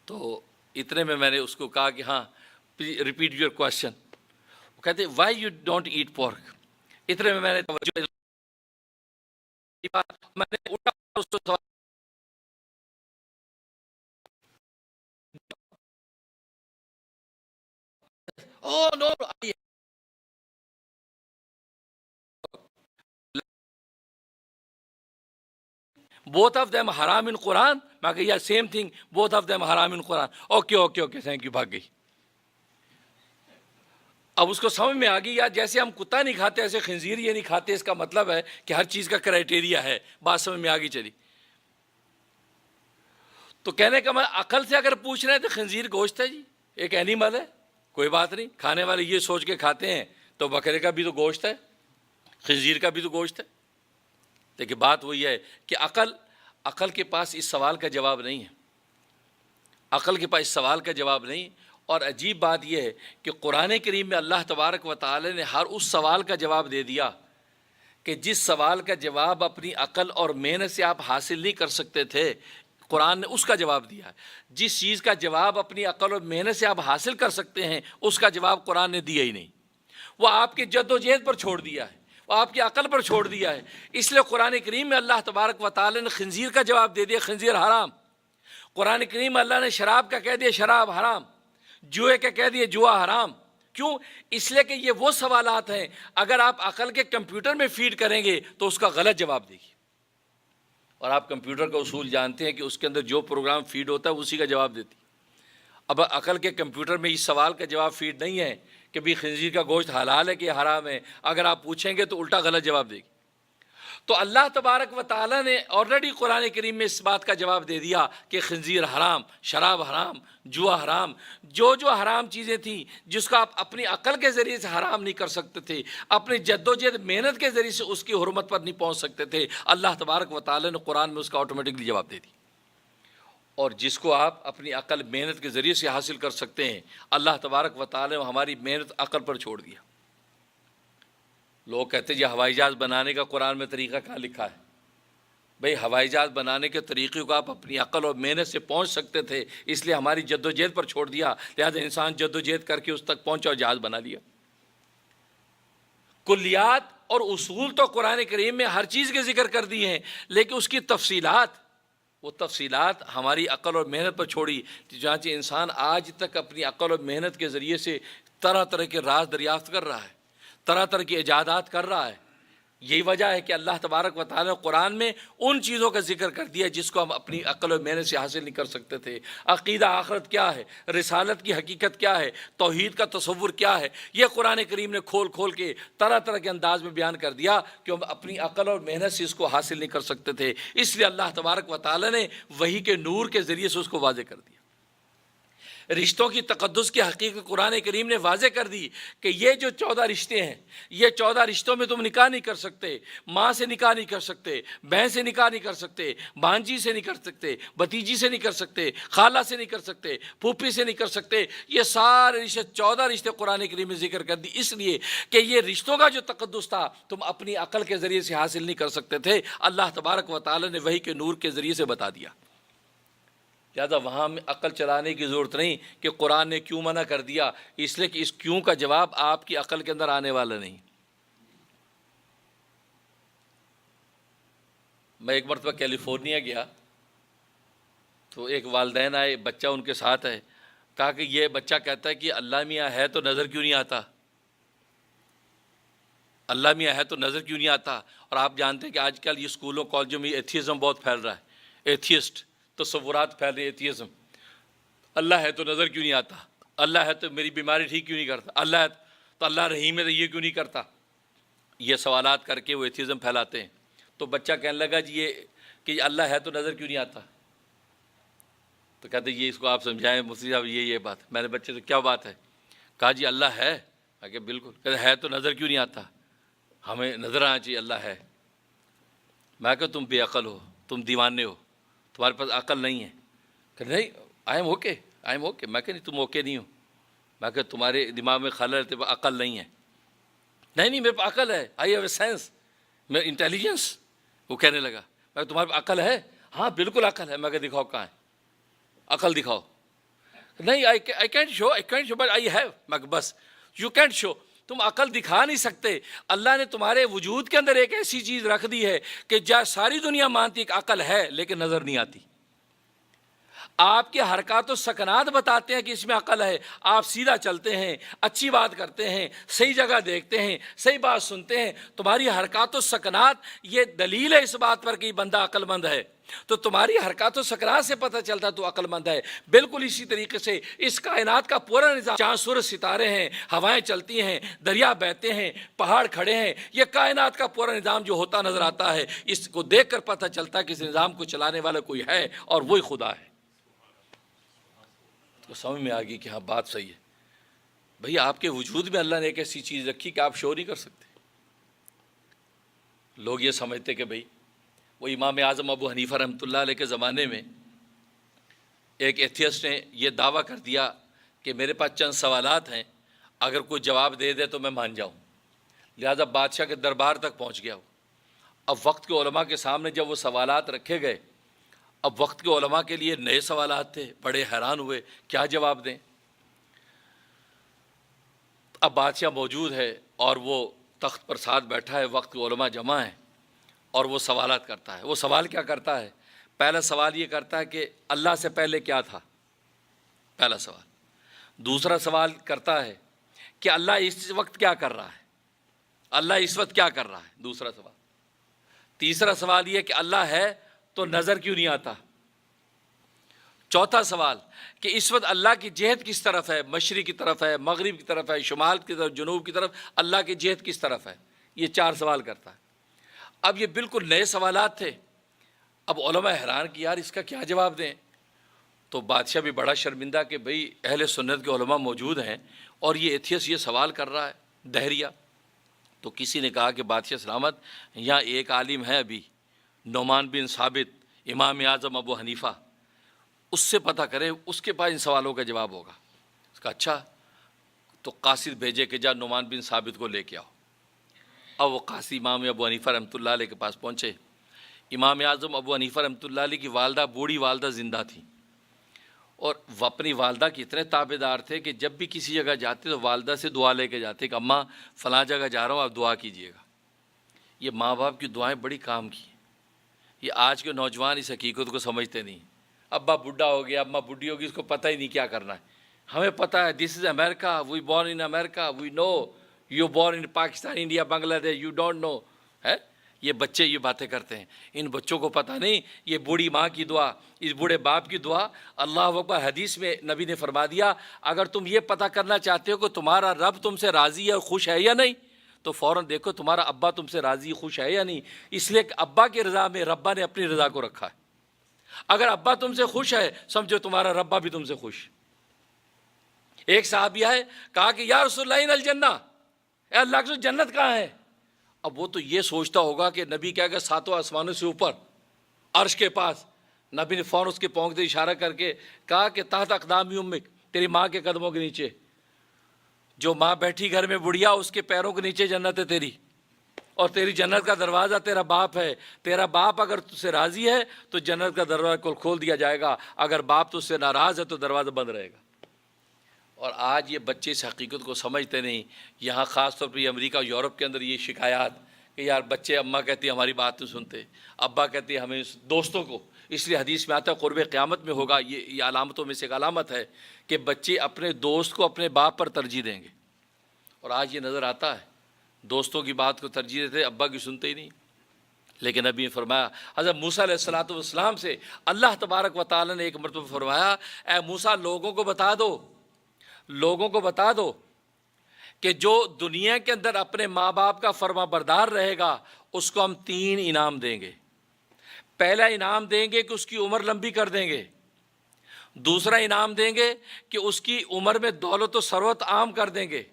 Speaker 3: تو اتنے میں نے اس کو کہا کہ ہاں ریپیٹ یور کوشچن. وہ کہتے why you don't eat pork. اتنے میں نے توجہ میں نے اٹھا اس کو سوال oh no both of them haram in Quran. میں کہا yeah same thing, both of them haram in Quran. okay thank you. بھاگ گئی. اب اس کو سمجھ میں آ گئی یار جیسے ہم کتا نہیں کھاتے ایسے خنزیر یہ نہیں کھاتے, اس کا مطلب ہے کہ ہر چیز کا کرائٹیریا ہے. بات سمجھ میں آ گئی چلی. تو کہنے کا میں عقل سے اگر پوچھ رہے ہیں تو خنزیر گوشت ہے جی, ایک اینیمل ہے, کوئی بات نہیں. کھانے والے یہ سوچ کے کھاتے ہیں تو بکرے کا بھی تو گوشت ہے, خنزیر کا بھی تو گوشت ہے. لیکن بات وہی ہے کہ عقل کے پاس اس سوال کا جواب نہیں ہے. عقل کے پاس اس سوال کا جواب نہیں. اور عجیب بات یہ ہے کہ قرآن کریم میں اللہ تبارک و تعالی نے ہر اس سوال کا جواب دے دیا کہ جس سوال کا جواب اپنی عقل اور محنت سے آپ حاصل نہیں کر سکتے تھے, قرآن نے اس کا جواب دیا ہے. جس چیز کا جواب اپنی عقل اور محنت سے آپ حاصل کر سکتے ہیں اس کا جواب قرآن نے دیا ہی نہیں. وہ آپ کی جد و جہد پر چھوڑ دیا ہے, وہ آپ کی عقل پر چھوڑ دیا ہے. اس لیے قرآن کریم میں اللہ تبارک و تعالی نے خنزیر کا جواب دے دیا, خنزیر حرام. قرآن کریم میں اللہ نے شراب کا کہہ دیا شراب حرام, جوئے کا کہہ دیا جوا حرام. کیوں؟ اس لیے کہ یہ وہ سوالات ہیں اگر آپ عقل کے کمپیوٹر میں فیڈ کریں گے تو اس کا غلط جواب دے گی. اور آپ کمپیوٹر کا اصول جانتے ہیں کہ اس کے اندر جو پروگرام فیڈ ہوتا ہے اسی کا جواب دیتی. اب عقل کے کمپیوٹر میں اس سوال کا جواب فیڈ نہیں ہے کہ بھی خنزیر کا گوشت حلال ہے کہ حرام ہے. اگر آپ پوچھیں گے تو الٹا غلط جواب دے گی. تو اللہ تبارک و تعالیٰ نے آلریڈی قرآن کریم میں اس بات کا جواب دے دیا کہ خنزیر حرام, شراب حرام, جوا حرام. جو حرام چیزیں تھیں جس کو آپ اپنی عقل کے ذریعے سے حرام نہیں کر سکتے تھے, اپنی جد و جہد محنت کے ذریعے سے اس کی حرمت پر نہیں پہنچ سکتے تھے, اللہ تبارک و تعالیٰ نے قرآن میں اس کا آٹومیٹکلی جواب دے دیا. اور جس کو آپ اپنی عقل محنت کے ذریعے سے حاصل کر سکتے ہیں, اللہ تبارک و تعالیٰ نے ہماری محنت عقل پر چھوڑ دیا. لوگ کہتے ہیں جی ہوائی جہاز بنانے کا قرآن میں طریقہ کہاں لکھا ہے؟ بھئی ہوائی جہاز بنانے کے طریقے کو آپ اپنی عقل اور محنت سے پہنچ سکتے تھے, اس لیے ہماری جد و جہد پر چھوڑ دیا. لہذا انسان جد و جہد کر کے اس تک پہنچا اور جہاز بنا لیا. کلیات اور اصول تو قرآن کریم میں ہر چیز کے ذکر کر دی ہیں, لیکن اس کی وہ تفصیلات ہماری عقل اور محنت پر چھوڑی. چنانچہ انسان آج تک اپنی عقل اور محنت کے ذریعے سے طرح طرح کے راز دریافت کر رہا ہے, طرح طرح کی ایجادات کر رہا ہے. یہی وجہ ہے کہ اللہ تبارک و تعالیٰ نے قرآن میں ان چیزوں کا ذکر کر دیا جس کو ہم اپنی عقل و محنت سے حاصل نہیں کر سکتے تھے. عقیدہ آخرت کیا ہے, رسالت کی حقیقت کیا ہے, توحید کا تصور کیا ہے, یہ قرآن کریم نے کھول کے طرح طرح کے انداز میں بیان کر دیا کہ ہم اپنی عقل اور محنت سے اس کو حاصل نہیں کر سکتے تھے. اس لیے اللہ تبارک و تعالیٰ نے وحی کے نور کے ذریعے سے اس کو واضح کر دیا. رشتوں کی تقدس کی حقیقت قرآن کریم نے واضح کر دی کہ یہ جو 14 رشتے ہیں, یہ 14 رشتوں میں تم نکاح نہیں کر سکتے. ماں سے نکاح نہیں کر سکتے, بہن سے نکاح نہیں کر سکتے, بھانجی سے نہیں کر سکتے, بھتیجی سے نہیں کر سکتے, خالہ سے نہیں کر سکتے, پھوپھی سے نہیں کر سکتے. یہ سارے رشتے 14 رشتے قرآن کریم نے ذکر کر دی, اس لیے کہ یہ رشتوں کا جو تقدس تھا تم اپنی عقل کے ذریعے سے حاصل نہیں کر سکتے تھے. اللہ تبارک و تعالی نے وحی کے نور کے ذریعے سے بتا دیا. لہٰذا وہاں میں عقل چلانے کی ضرورت نہیں کہ قرآن نے کیوں منع کر دیا, اس لیے کہ اس کیوں کا جواب آپ کی عقل کے اندر آنے والا نہیں. میں ایک مرتبہ کیلیفورنیا گیا تو ایک والدین آئے, بچہ ان کے ساتھ ہے. کہا کہ یہ بچہ کہتا ہے کہ اللہ میاں ہے تو نظر کیوں نہیں آتا, اللہ میاں ہے تو نظر کیوں نہیں آتا. اور آپ جانتے ہیں کہ آج کل یہ اسکولوں کالجوں میں ایتھیزم بہت پھیل رہا ہے, ایتھیسٹ تصورات پھیل رہے, ایتھیزم. اللہ ہے تو نظر کیوں نہیں آتا, اللہ ہے تو میری بیماری ٹھیک کیوں نہیں کرتا, اللہ ہے تو اللہ رحیم ہے تو یہ کیوں نہیں کرتا. یہ سوالات کر کے وہ ایتھیزم پھیلاتے ہیں. تو بچہ کہنے لگا جی یہ کہ اللہ ہے تو نظر کیوں نہیں آتا. تو کہتے یہ اس کو آپ سمجھائیں مفتی صاحب, یہ بات. میں نے بچے سے کیا بات ہے, کہا جی اللہ ہے. کہ بالکل. کہتے ہے تو نظر کیوں نہیں آتا, ہمیں نظر آنا چاہیے اللہ ہے. میں کہ تم بے عقل ہو, تم دیوانے ہو, تمہارے پاس عقل نہیں ہے. کہ نہیں آئی ایم اوکے. میں کہ نہیں تم اوکے نہیں ہو. میں کہ تمہارے دماغ میں خلل ہے, تمہیں عقل نہیں ہے. نہیں میرے پاس عقل ہے, آئی ہیو اے سینس, میں انٹیلیجنس. وہ کہنے لگا. میں تمہارے پاس عقل ہے؟ ہاں بالکل عقل ہے۔ میں کہ دکھاؤ کہاں ہے، عقل دکھاؤ۔ نہیں I can't show but I have۔ میں کہ بس you can't show، تم عقل دکھا نہیں سکتے۔ اللہ نے تمہارے وجود کے اندر ایک ایسی چیز رکھ دی ہے کہ جہاں ساری دنیا مانتی ایک عقل ہے لیکن نظر نہیں آتی۔ آپ کے حرکات و سکنات بتاتے ہیں کہ اس میں عقل ہے۔ آپ سیدھا چلتے ہیں، اچھی بات کرتے ہیں، صحیح جگہ دیکھتے ہیں، صحیح بات سنتے ہیں، تمہاری حرکات و سکنات یہ دلیل ہے اس بات پر کہ یہ بندہ عقل مند ہے۔ تو تمہاری حرکات و سکنات سے پتہ چلتا ہے تو عقل مند ہے۔ بالکل اسی طریقے سے اس کائنات کا پورا نظام، چاند سورج ستارے ہیں، ہوائیں چلتی ہیں، دریا بہتے ہیں، پہاڑ کھڑے ہیں، یہ کائنات کا پورا نظام جو ہوتا نظر آتا ہے، اس کو دیکھ کر پتہ چلتا ہے کہ اس نظام کو چلانے والا کوئی ہے اور وہی خدا ہے۔ تو سمجھ میں آ گئی کہ ہاں بات صحیح ہے۔ بھئی آپ کے وجود میں اللہ نے ایک ایسی چیز رکھی کہ آپ شو نہیں کر سکتے۔ لوگ یہ سمجھتے کہ بھئی وہ امام اعظم ابو حنیفہ رحمۃ اللہ علیہ کے زمانے میں ایک ایتھیسٹ نے یہ دعویٰ کر دیا کہ میرے پاس چند سوالات ہیں، اگر کوئی جواب دے دے تو میں مان جاؤں، لہذا بادشاہ کے دربار تک پہنچ گیا۔ اب وقت کے علماء کے سامنے جب وہ سوالات رکھے گئے، اب وقت کے علماء کے لیے نئے سوالات تھے، بڑے حیران ہوئے کیا جواب دیں۔ اب بادشاہ موجود ہے اور وہ تخت پر ساتھ بیٹھا ہے، وقت کے علماء جمع ہیں اور وہ سوالات کرتا ہے۔ وہ سوال کیا کرتا ہے؟ پہلا سوال یہ کرتا ہے کہ اللہ سے پہلے کیا تھا، پہلا سوال۔ دوسرا سوال کرتا ہے کہ اللہ اس وقت کیا کر رہا ہے، اللہ اس وقت کیا کر رہا ہے، دوسرا سوال۔ تیسرا سوال یہ کہ اللہ ہے تو نظر کیوں نہیں آتا۔ چوتھا سوال کہ اس وقت اللہ کی جہت کس طرف ہے، مشرق کی طرف ہے، مغرب کی طرف ہے، شمال کی طرف، جنوب کی طرف، اللہ کی جہت کس طرف ہے۔ یہ چار سوال کرتا ہے۔ اب یہ بالکل نئے سوالات تھے۔ اب علماء حیران کہ یار اس کا کیا جواب دیں۔ تو بادشاہ بھی بڑا شرمندہ کہ بھئی اہل سنت کے علماء موجود ہیں اور یہ ایتھیس یہ سوال کر رہا ہے، دہریہ۔ تو کسی نے کہا کہ بادشاہ سلامت، یہاں ایک عالم ہے ابھی، نعمان بن ثابت، امام اعظم ابو حنیفہ، اس سے پتہ کرے، اس کے پاس ان سوالوں کا جواب ہوگا۔ اس کا اچھا، تو قاصد بھیجے کہ جا نعمان بن ثابت کو لے کے آؤ۔ اب وہ قاصد امام ابو حنیفہ رحمۃ اللہ علیہ کے پاس پہنچے۔ امام اعظم ابو حنیفہ رحمۃ اللہ علیہ کی والدہ، بوڑھی والدہ زندہ تھیں، اور وہ اپنی والدہ کے اتنے تابع دار تھے کہ جب بھی کسی جگہ جاتے تو والدہ سے دعا لے کے جاتے کہ اماں فلاں جگہ جا رہا ہوں، آپ دعا کیجیے گا۔ یہ ماں باپ کی دعائیں بڑی کام کی ہیں۔ یہ آج کے نوجوان اس حقیقت کو سمجھتے نہیں۔ ابا بڈھا ہو گیا، اماں بڈھی ہوگی، اس کو پتہ ہی نہیں کیا کرنا ہے۔ ہمیں پتہ ہے this is America, we born in America, we know you born in Pakistan, India, Bangladesh, you don't know ہے۔ یہ بچے یہ باتیں کرتے ہیں، ان بچوں کو پتہ نہیں یہ بوڑھی ماں کی دعا، اس بوڑھے باپ کی دعا۔ اللہ اکبر، حدیث میں نبی نے فرما دیا اگر تم یہ پتہ کرنا چاہتے ہو کہ تمہارا رب تم سے راضی ہے اور خوش ہے یا نہیں، تو فوراً دیکھو تمہارا ابا تم سے راضی خوش ہے یا نہیں۔ اس لیے کہ ابا کی رضا میں ربا نے اپنی رضا کو رکھا ہے۔ اگر ابا تم سے خوش ہے سمجھو تمہارا ربا بھی تم سے خوش۔ ایک صحابیہ ہے، کہا کہ یا رسول اللہ الجنہ، اے اللہ کے رسول جنت کہاں ہے؟ اب وہ تو یہ سوچتا ہوگا کہ نبی کہہ گا ساتوں آسمانوں سے اوپر عرش کے پاس۔ نبی نے فوراً اس کے پاؤں سے اشارہ کر کے کہا کہ تحت اقدام امک، تیری ماں کے قدموں کے نیچے۔ جو ماں بیٹھی گھر میں بڑھیا، اس کے پیروں کے نیچے جنت ہے تیری، اور تیری جنت کا دروازہ تیرا باپ ہے۔ تیرا باپ اگر تجھ سے راضی ہے تو جنت کا دروازہ کھول دیا جائے گا، اگر باپ تجھ سے ناراض ہے تو دروازہ بند رہے گا۔ اور آج یہ بچے اس حقیقت کو سمجھتے نہیں۔ یہاں خاص طور پر یہ امریکہ اور یورپ کے اندر یہ شکایات کہ یار بچے، اماں کہتی ہماری بات نہیں سنتے، ابا کہتے ہمیں دوستوں کو، اس لیے حدیث میں آتا ہے قرب قیامت میں ہوگا، یہ علامتوں میں سے ایک علامت ہے کہ بچے اپنے دوست کو اپنے باپ پر ترجیح دیں گے۔ اور آج یہ نظر آتا ہے، دوستوں کی بات کو ترجیح دیتے، ابا کی سنتے ہی نہیں۔ لیکن نبی نے فرمایا، حضرت موسیٰ علیہ الصلوۃ والسلام سے اللہ تبارک و تعالیٰ نے ایک مرتبہ فرمایا، اے موسیٰ لوگوں کو بتا دو، لوگوں کو بتا دو کہ جو دنیا کے اندر اپنے ماں باپ کا فرما بردار رہے گا اس کو ہم 3 انعام دیں گے۔ پہلا انعام دیں گے کہ اس کی عمر لمبی کر دیں گے، دوسرا انعام دیں گے کہ اس کی عمر میں دولت و ثروت عام کر دیں گے،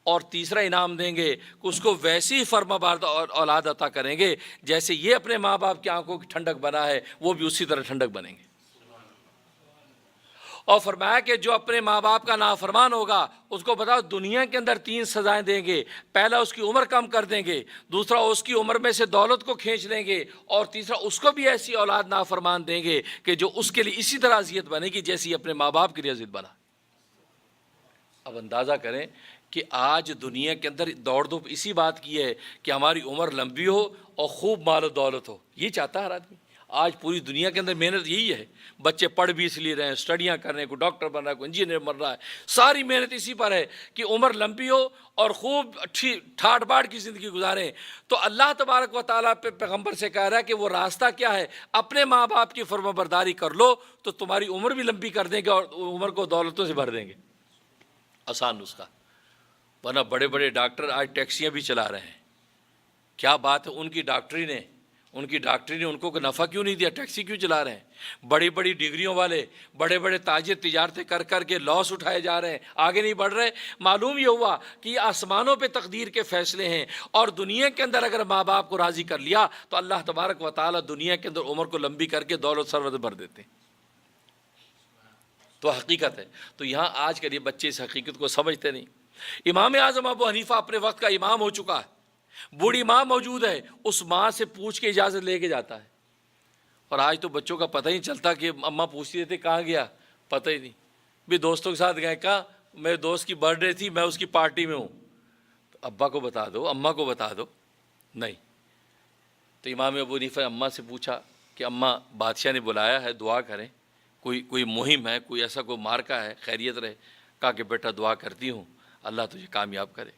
Speaker 3: اور تیسرا انعام دیں گے کہ اس کو ویسی فرما بردار اولاد عطا کریں گے جیسے یہ اپنے ماں باپ کی آنکھوں کی ٹھنڈک بنا ہے وہ بھی اسی طرح ٹھنڈک بنیں گے۔ اور فرمایا کہ جو اپنے ماں باپ کا نافرمان ہوگا اس کو بتاؤ دنیا کے اندر 3 سزائیں دیں گے. پہلا اس کی عمر کم کر دیں گے, دوسرا اس کی عمر میں سے دولت کو کھینچ لیں گے, اور تیسرا اس کو بھی ایسی اولاد نافرمان دیں گے کہ جو اس کے لیے اسی طرح اذیت بنے گی جیسی اپنے ماں باپ کے لیے اذیت بنا. اب اندازہ کریں کہ آج دنیا کے اندر دوڑ دھوپ اسی بات کی ہے کہ ہماری عمر لمبی ہو اور خوب مال و دولت ہو. یہ چاہتا ہے ہر آدمی. آج پوری دنیا کے اندر محنت یہی ہے. بچے پڑھ بھی اس لیے رہے ہیں, اسٹڈیاں کر رہے ہیں, کوئی ڈاکٹر بن رہا ہے, کوئی انجینئر بن رہا ہے. ساری محنت اسی پر ہے کہ عمر لمبی ہو اور خوب اچھی ٹھاٹ باٹ کی زندگی گزاریں. تو اللہ تبارک و تعالیٰ پہ پیغمبر سے کہہ رہا ہے کہ وہ راستہ کیا ہے, اپنے ماں باپ کی فرما برداری کر لو تو تمہاری عمر بھی لمبی کر دیں گے اور عمر کو دولتوں سے بھر دیں گے. آسان نسخہ. ورنہ بڑے بڑے ڈاکٹر آج ٹیکسیاں بھی چلا رہے ہیں. کیا بات ہے, ان کی ڈاکٹری نے ان کو نفع کیوں نہیں دیا, ٹیکسی کیوں چلا رہے ہیں. بڑی بڑی ڈگریوں والے بڑے بڑے تاجر تجارتیں کر کے لاس اٹھائے جا رہے ہیں, آگے نہیں بڑھ رہے. معلوم یہ ہوا کہ یہ آسمانوں پہ تقدیر کے فیصلے ہیں, اور دنیا کے اندر اگر ماں باپ کو راضی کر لیا تو اللہ تبارک و تعالیٰ دنیا کے اندر عمر کو لمبی کر کے دولت ثروت بھر دیتے ہیں. تو حقیقت ہے. تو یہاں آج کل یہ بچے اس حقیقت کو سمجھتے نہیں. امام اعظم ابو حنیفہ اپنے وقت کا امام ہو چکا ہے, بوڑھی ماں موجود ہے, اس ماں سے پوچھ کے اجازت لے کے جاتا ہے. اور آج تو بچوں کا پتہ ہی نہیں چلتا کہ اماں پوچھتی رہتی کہاں گیا, پتہ ہی نہیں. بھی دوستوں کے ساتھ گئے, کہاں, میرے دوست کی برتھ ڈے تھی, میں اس کی پارٹی میں ہوں. تو ابا کو بتا دو, اماں کو بتا دو. نہیں. تو امام ابو حنیفہ نے اماں سے پوچھا کہ اماں بادشاہ نے بلایا ہے, دعا کریں, کوئی مہم ہے, کوئی ایسا کوئی مارکا ہے, خیریت رہے. کہا کہ بیٹا دعا کرتی ہوں اللہ تجھے کامیاب کرے.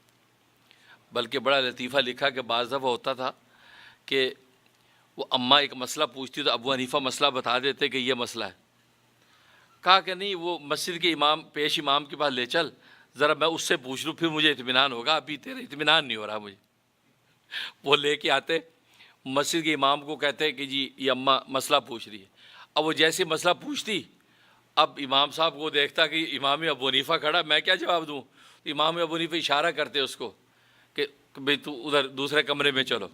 Speaker 3: بلکہ بڑا لطیفہ لکھا کہ بعض دفعہ ہوتا تھا کہ وہ اماں ایک مسئلہ پوچھتی تو ابو حنیفہ مسئلہ بتا دیتے کہ یہ مسئلہ ہے. کہا کہ نہیں, وہ مسجد کے پیش امام کے پاس لے چل, ذرا میں اس سے پوچھ لوں, پھر مجھے اطمینان ہوگا, ابھی تیرا اطمینان نہیں ہو رہا مجھے. وہ لے کے آتے, مسجد کے امام کو کہتے کہ جی یہ اماں مسئلہ پوچھ رہی ہے. اب وہ جیسے مسئلہ پوچھتی, اب امام صاحب کو دیکھتا کہ امام ابو حنیفہ کھڑا, میں کیا جواب دوں. امام ابو حنیفہ اشارہ کرتے اس کو کہ بھئی تو ادھر دوسرے کمرے میں چلو,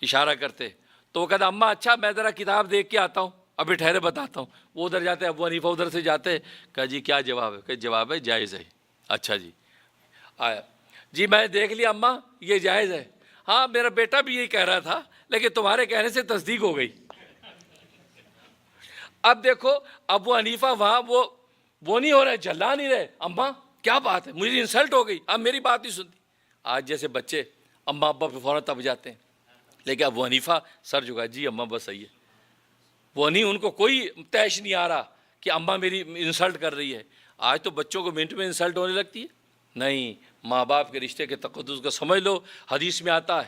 Speaker 3: اشارہ کرتے. تو وہ کہتا اماں اچھا میں ذرا کتاب دیکھ کے آتا ہوں, ابھی ٹھہرے بتاتا ہوں. وہ ادھر جاتے, ابو حنیفہ ادھر سے جاتے. کہا جی کیا جواب ہے؟ کہ جواب ہے جائز ہے. اچھا جی, آیا جی میں دیکھ لیا اماں یہ جائز ہے. ہاں میرا بیٹا بھی یہی کہہ رہا تھا, لیکن تمہارے کہنے سے تصدیق ہو گئی. اب دیکھو ابو حنیفہ وہاں وہ نہیں ہو رہے, جھلا نہیں رہے. اماں کیا بات ہے, مجھے انسلٹ ہو گئی, اب میری بات نہیں سنتی. آج جیسے بچے اماں ابا پہ فوراً تب جاتے ہیں, لیکن ابو حنیفہ سر جھکا, جی اماں بس صحیح ہے. وہ نہیں, ان کو کوئی تیش نہیں آ رہا کہ اماں میری انسلٹ کر رہی ہے. آج تو بچوں کو منٹ میں انسلٹ ہونے لگتی ہے. نہیں, ماں باپ کے رشتے کے تقدس کو سمجھ لو. حدیث میں آتا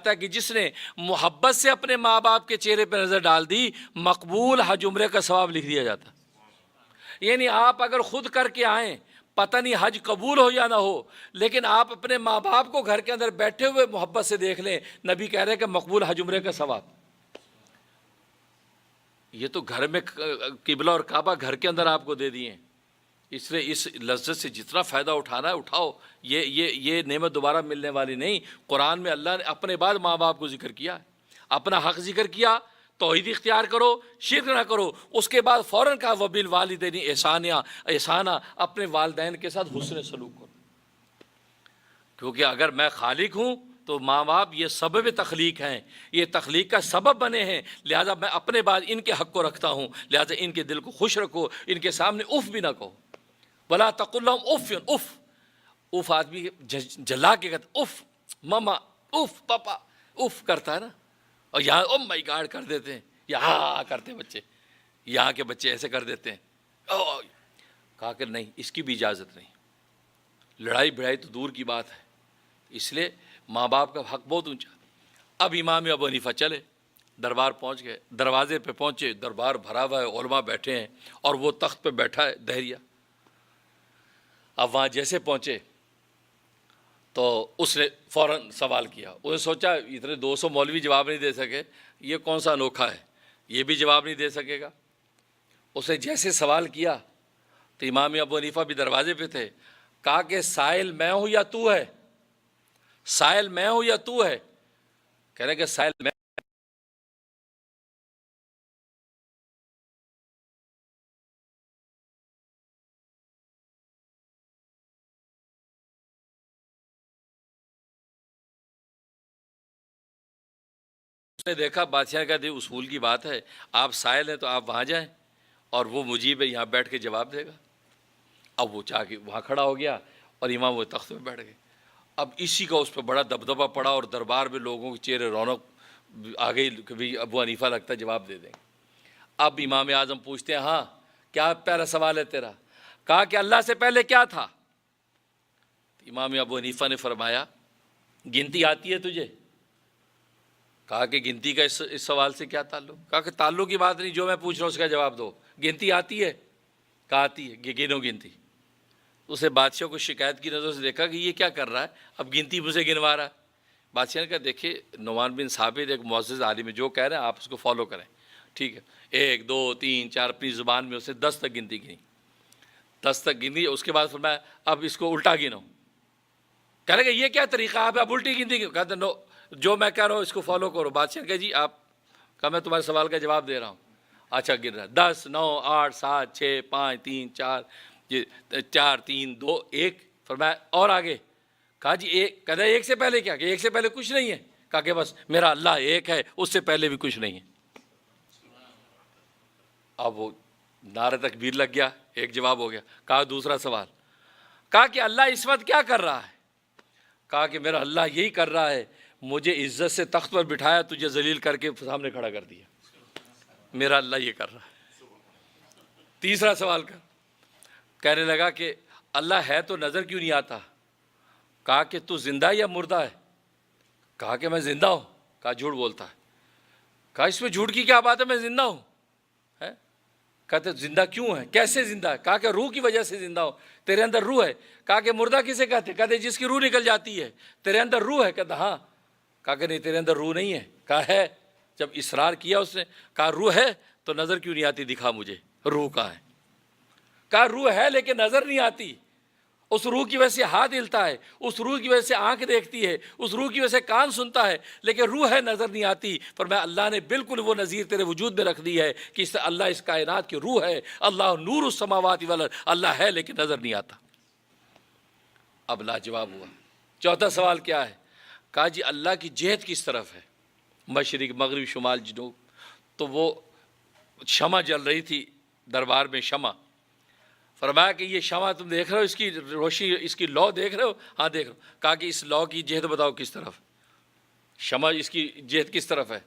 Speaker 3: ہے کہ جس نے محبت سے اپنے ماں باپ کے چہرے پہ نظر ڈال دی, مقبول حج عمرے کا ثواب لکھ دیا جاتا. یعنی آپ اگر خود کر کے آئیں, پتہ نہیں حج قبول ہو یا نہ ہو, لیکن آپ اپنے ماں باپ کو گھر کے اندر بیٹھے ہوئے محبت سے دیکھ لیں, نبی کہہ رہے ہیں کہ مقبول حج عمرے کا ثواب. یہ تو گھر میں قبلہ اور کعبہ گھر کے اندر آپ کو دے دیے ہیں, اس لیے اس لذت سے جتنا فائدہ اٹھانا ہے اٹھاؤ. یہ نعمت دوبارہ ملنے والی نہیں. قرآن میں اللہ نے اپنے بعد ماں باپ کو ذکر کیا, اپنا حق ذکر کیا, توحید اختیار کرو, شرک نہ کرو. اس کے بعد فوراً کہا وبالوالدین احسانا, اپنے والدین کے ساتھ حسن سلوک کرو. کیونکہ اگر میں خالق ہوں تو ماں باپ یہ سبب تخلیق ہیں, یہ تخلیق کا سبب بنے ہیں, لہٰذا میں اپنے بعد ان کے حق کو رکھتا ہوں. لہٰذا ان کے دل کو خوش رکھو, ان کے سامنے اف بھی نہ کہو. ولا تقل لهم اف. اف آدمی جلا کے کہتا if mama, if papa, if کرتا ہے نا. اور یہاں او مائی گاڈ کر دیتے ہیں, یہاں کرتے ہیں بچے, یہاں کے بچے ایسے کر دیتے ہیں. کہا کہ نہیں, اس کی بھی اجازت نہیں. لڑائی بھڑائی تو دور کی بات ہے. اس لیے ماں باپ کا حق بہت اونچا. اب امام ابو حنیفہ چلے, دربار پہنچ گئے, دروازے پہ پہنچے, دربار بھرا ہوا ہے, علماء بیٹھے ہیں, اور وہ تخت پہ بیٹھا ہے دہریہ. اب وہاں جیسے پہنچے تو اس نے فوراً سوال کیا. اس نے سوچا اتنے 200 مولوی جواب نہیں دے سکے, یہ کون سا انوکھا ہے, یہ بھی جواب نہیں دے سکے گا. اس نے جیسے سوال کیا تو امام ابو حنیفہ بھی دروازے پہ تھے. کہا کہ سائل میں ہوں یا تو ہے, سائل میں ہوں یا تو ہے. کہہ رہے کہ سائل میں نے دیکھا بادشاہ کا دی اصول کی بات ہے، آپ سائل ہیں تو آپ وہاں جائیں اور وہ مجیب ہے یہاں بیٹھ کے جواب دے گا۔ اب وہ چاہ کے وہاں کھڑا ہو گیا اور امام وہ تخت میں بیٹھ گئے۔ اب اسی کا اس پہ بڑا دبدبہ پڑا اور دربار میں لوگوں کے چہرے رونق آ گئی کہ بھی ابو حنیفہ لگتا ہے جواب دے دیں گے۔ اب امام اعظم پوچھتے ہیں ہاں کیا پہلا سوال ہے تیرا؟ کہا کہ اللہ سے پہلے کیا تھا؟ امام ابو حنیفہ نے فرمایا گنتی آتی ہے تجھے؟ کہا کہ گنتی کا اس سوال سے کیا تعلق؟ کہا کہ تعلق کی بات نہیں، جو میں پوچھ رہا ہوں اس کا جواب دو۔ گنتی آتی ہے؟ کہا آتی ہے، گنو گنتی۔ اسے بادشاہ کو شکایت کی نظر سے دیکھا کہ یہ کیا کر رہا ہے، اب گنتی مجھے گنوا رہا ہے۔ بادشاہ نے کہا دیکھیے نعمان بن ثابت ایک معزز عالم ہے، جو کہہ رہے ہیں آپ اس کو فالو کریں، ٹھیک ہے۔ 1 2 3 4 اپنی زبان میں اسے 10 تک گنتی گنی، 10 تک گنی۔ اس کے بعد فرمایا اب اس کو الٹا گنو۔ کہنے کہ یہ کیا طریقہ آپ اب الٹی گنتی گنو؟ کہتے نو، جو میں کہہ رہا ہوں اس کو فالو کرو۔ بادشاہ نے کہا جی آپ کہا میں تمہارے سوال کا جواب دے رہا ہوں۔ اچھا گر رہا ہے 10 9 8 7 6 5 3 4 4 3 2 1۔ فرمایا اور آگے؟ کہا جی ایک۔ کہتا ہے ایک سے پہلے کیا؟ کہ ایک سے پہلے کچھ نہیں ہے۔ کہا کہ بس میرا اللہ ایک ہے، اس سے پہلے بھی کچھ نہیں ہے۔ اب وہ نعرہ تکبیر لگ گیا، ایک جواب ہو گیا۔ کہا دوسرا سوال، کہا کہ اللہ اس وقت کیا کر رہا ہے؟ کہا کہ میرا اللہ یہی کر رہا ہے، مجھے عزت سے تخت پر بٹھایا، تجھے ذلیل کر کے سامنے کھڑا کر دیا، میرا اللہ یہ کر رہا ہے۔ تیسرا سوال کہنے لگا کہ اللہ ہے تو نظر کیوں نہیں آتا؟ کہا کہ تو زندہ یا مردہ ہے؟ کہا کہ میں زندہ ہوں۔ کہا جھوٹ بولتا ہے۔ کہا اس میں جھوٹ کی کیا بات ہے، میں زندہ ہوں۔ کہتے زندہ کیوں ہے، کیسے زندہ ہے؟ کہا کہ روح کی وجہ سے زندہ ہوں، تیرے اندر روح ہے۔ کہا کہ مردہ کسے کہتے؟ کہتے جس کی روح نکل جاتی ہے، تیرے اندر روح ہے؟ کہتا ہاں۔ کہا کہ نہیں تیرے اندر روح نہیں ہے۔ کہا ہے۔ جب اصرار کیا اس نے، کہا روح ہے تو نظر کیوں نہیں آتی، دکھا مجھے روح کہاں ہے۔ کہا روح ہے لیکن نظر نہیں آتی، اس روح کی وجہ سے ہاتھ ہلتا ہے، اس روح کی وجہ سے آنکھ دیکھتی ہے، اس روح کی وجہ سے کان سنتا ہے، لیکن روح ہے نظر نہیں آتی۔ فرمایا اللہ نے بالکل وہ نظیر تیرے وجود میں رکھ دی ہے کہ اللہ اس کائنات کی روح ہے، اللہ نور السماوات والارض، اللہ ہے لیکن نظر نہیں آتا۔ اب لاجواب ہوا۔ چوتھا سوال کیا ہے؟ کہا جی اللہ کی جہت کس طرف ہے، مشرق مغرب شمال جنوب؟ تو وہ شمع جل رہی تھی دربار میں، شمع۔ فرمایا کہ یہ شمع تم دیکھ رہے ہو، اس کی روشنی، اس کی لو دیکھ رہے ہو؟ ہاں دیکھ رہے ہو۔ کہا کہ اس لو کی جہت بتاؤ کس طرف، شمع اس کی جہت کس طرف ہے؟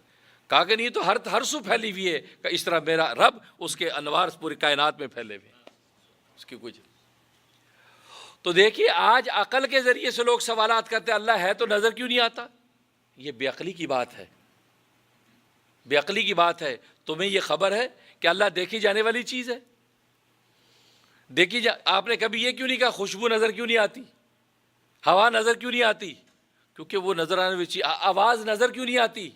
Speaker 3: کہا کہ نہیں تو ہر سو پھیلی ہوئی ہے، کہ اس طرح میرا رب اس کے انوار پوری کائنات میں پھیلے ہوئے ہیں، اس کی کچھ۔ تو دیکھیے آج عقل کے ذریعے سے لوگ سوالات کرتے ہیں اللہ ہے تو نظر کیوں نہیں آتا؟ یہ بے عقلی کی بات ہے، بے عقلی کی بات ہے۔ تمہیں یہ خبر ہے کہ اللہ دیکھی جانے والی چیز ہے؟ دیکھی آپ نے کبھی یہ کیوں نہیں کہا خوشبو نظر کیوں نہیں آتی، ہوا نظر کیوں نہیں آتی؟ کیونکہ وہ نظر آنے والی چیز۔ آواز نظر کیوں نہیں آتی؟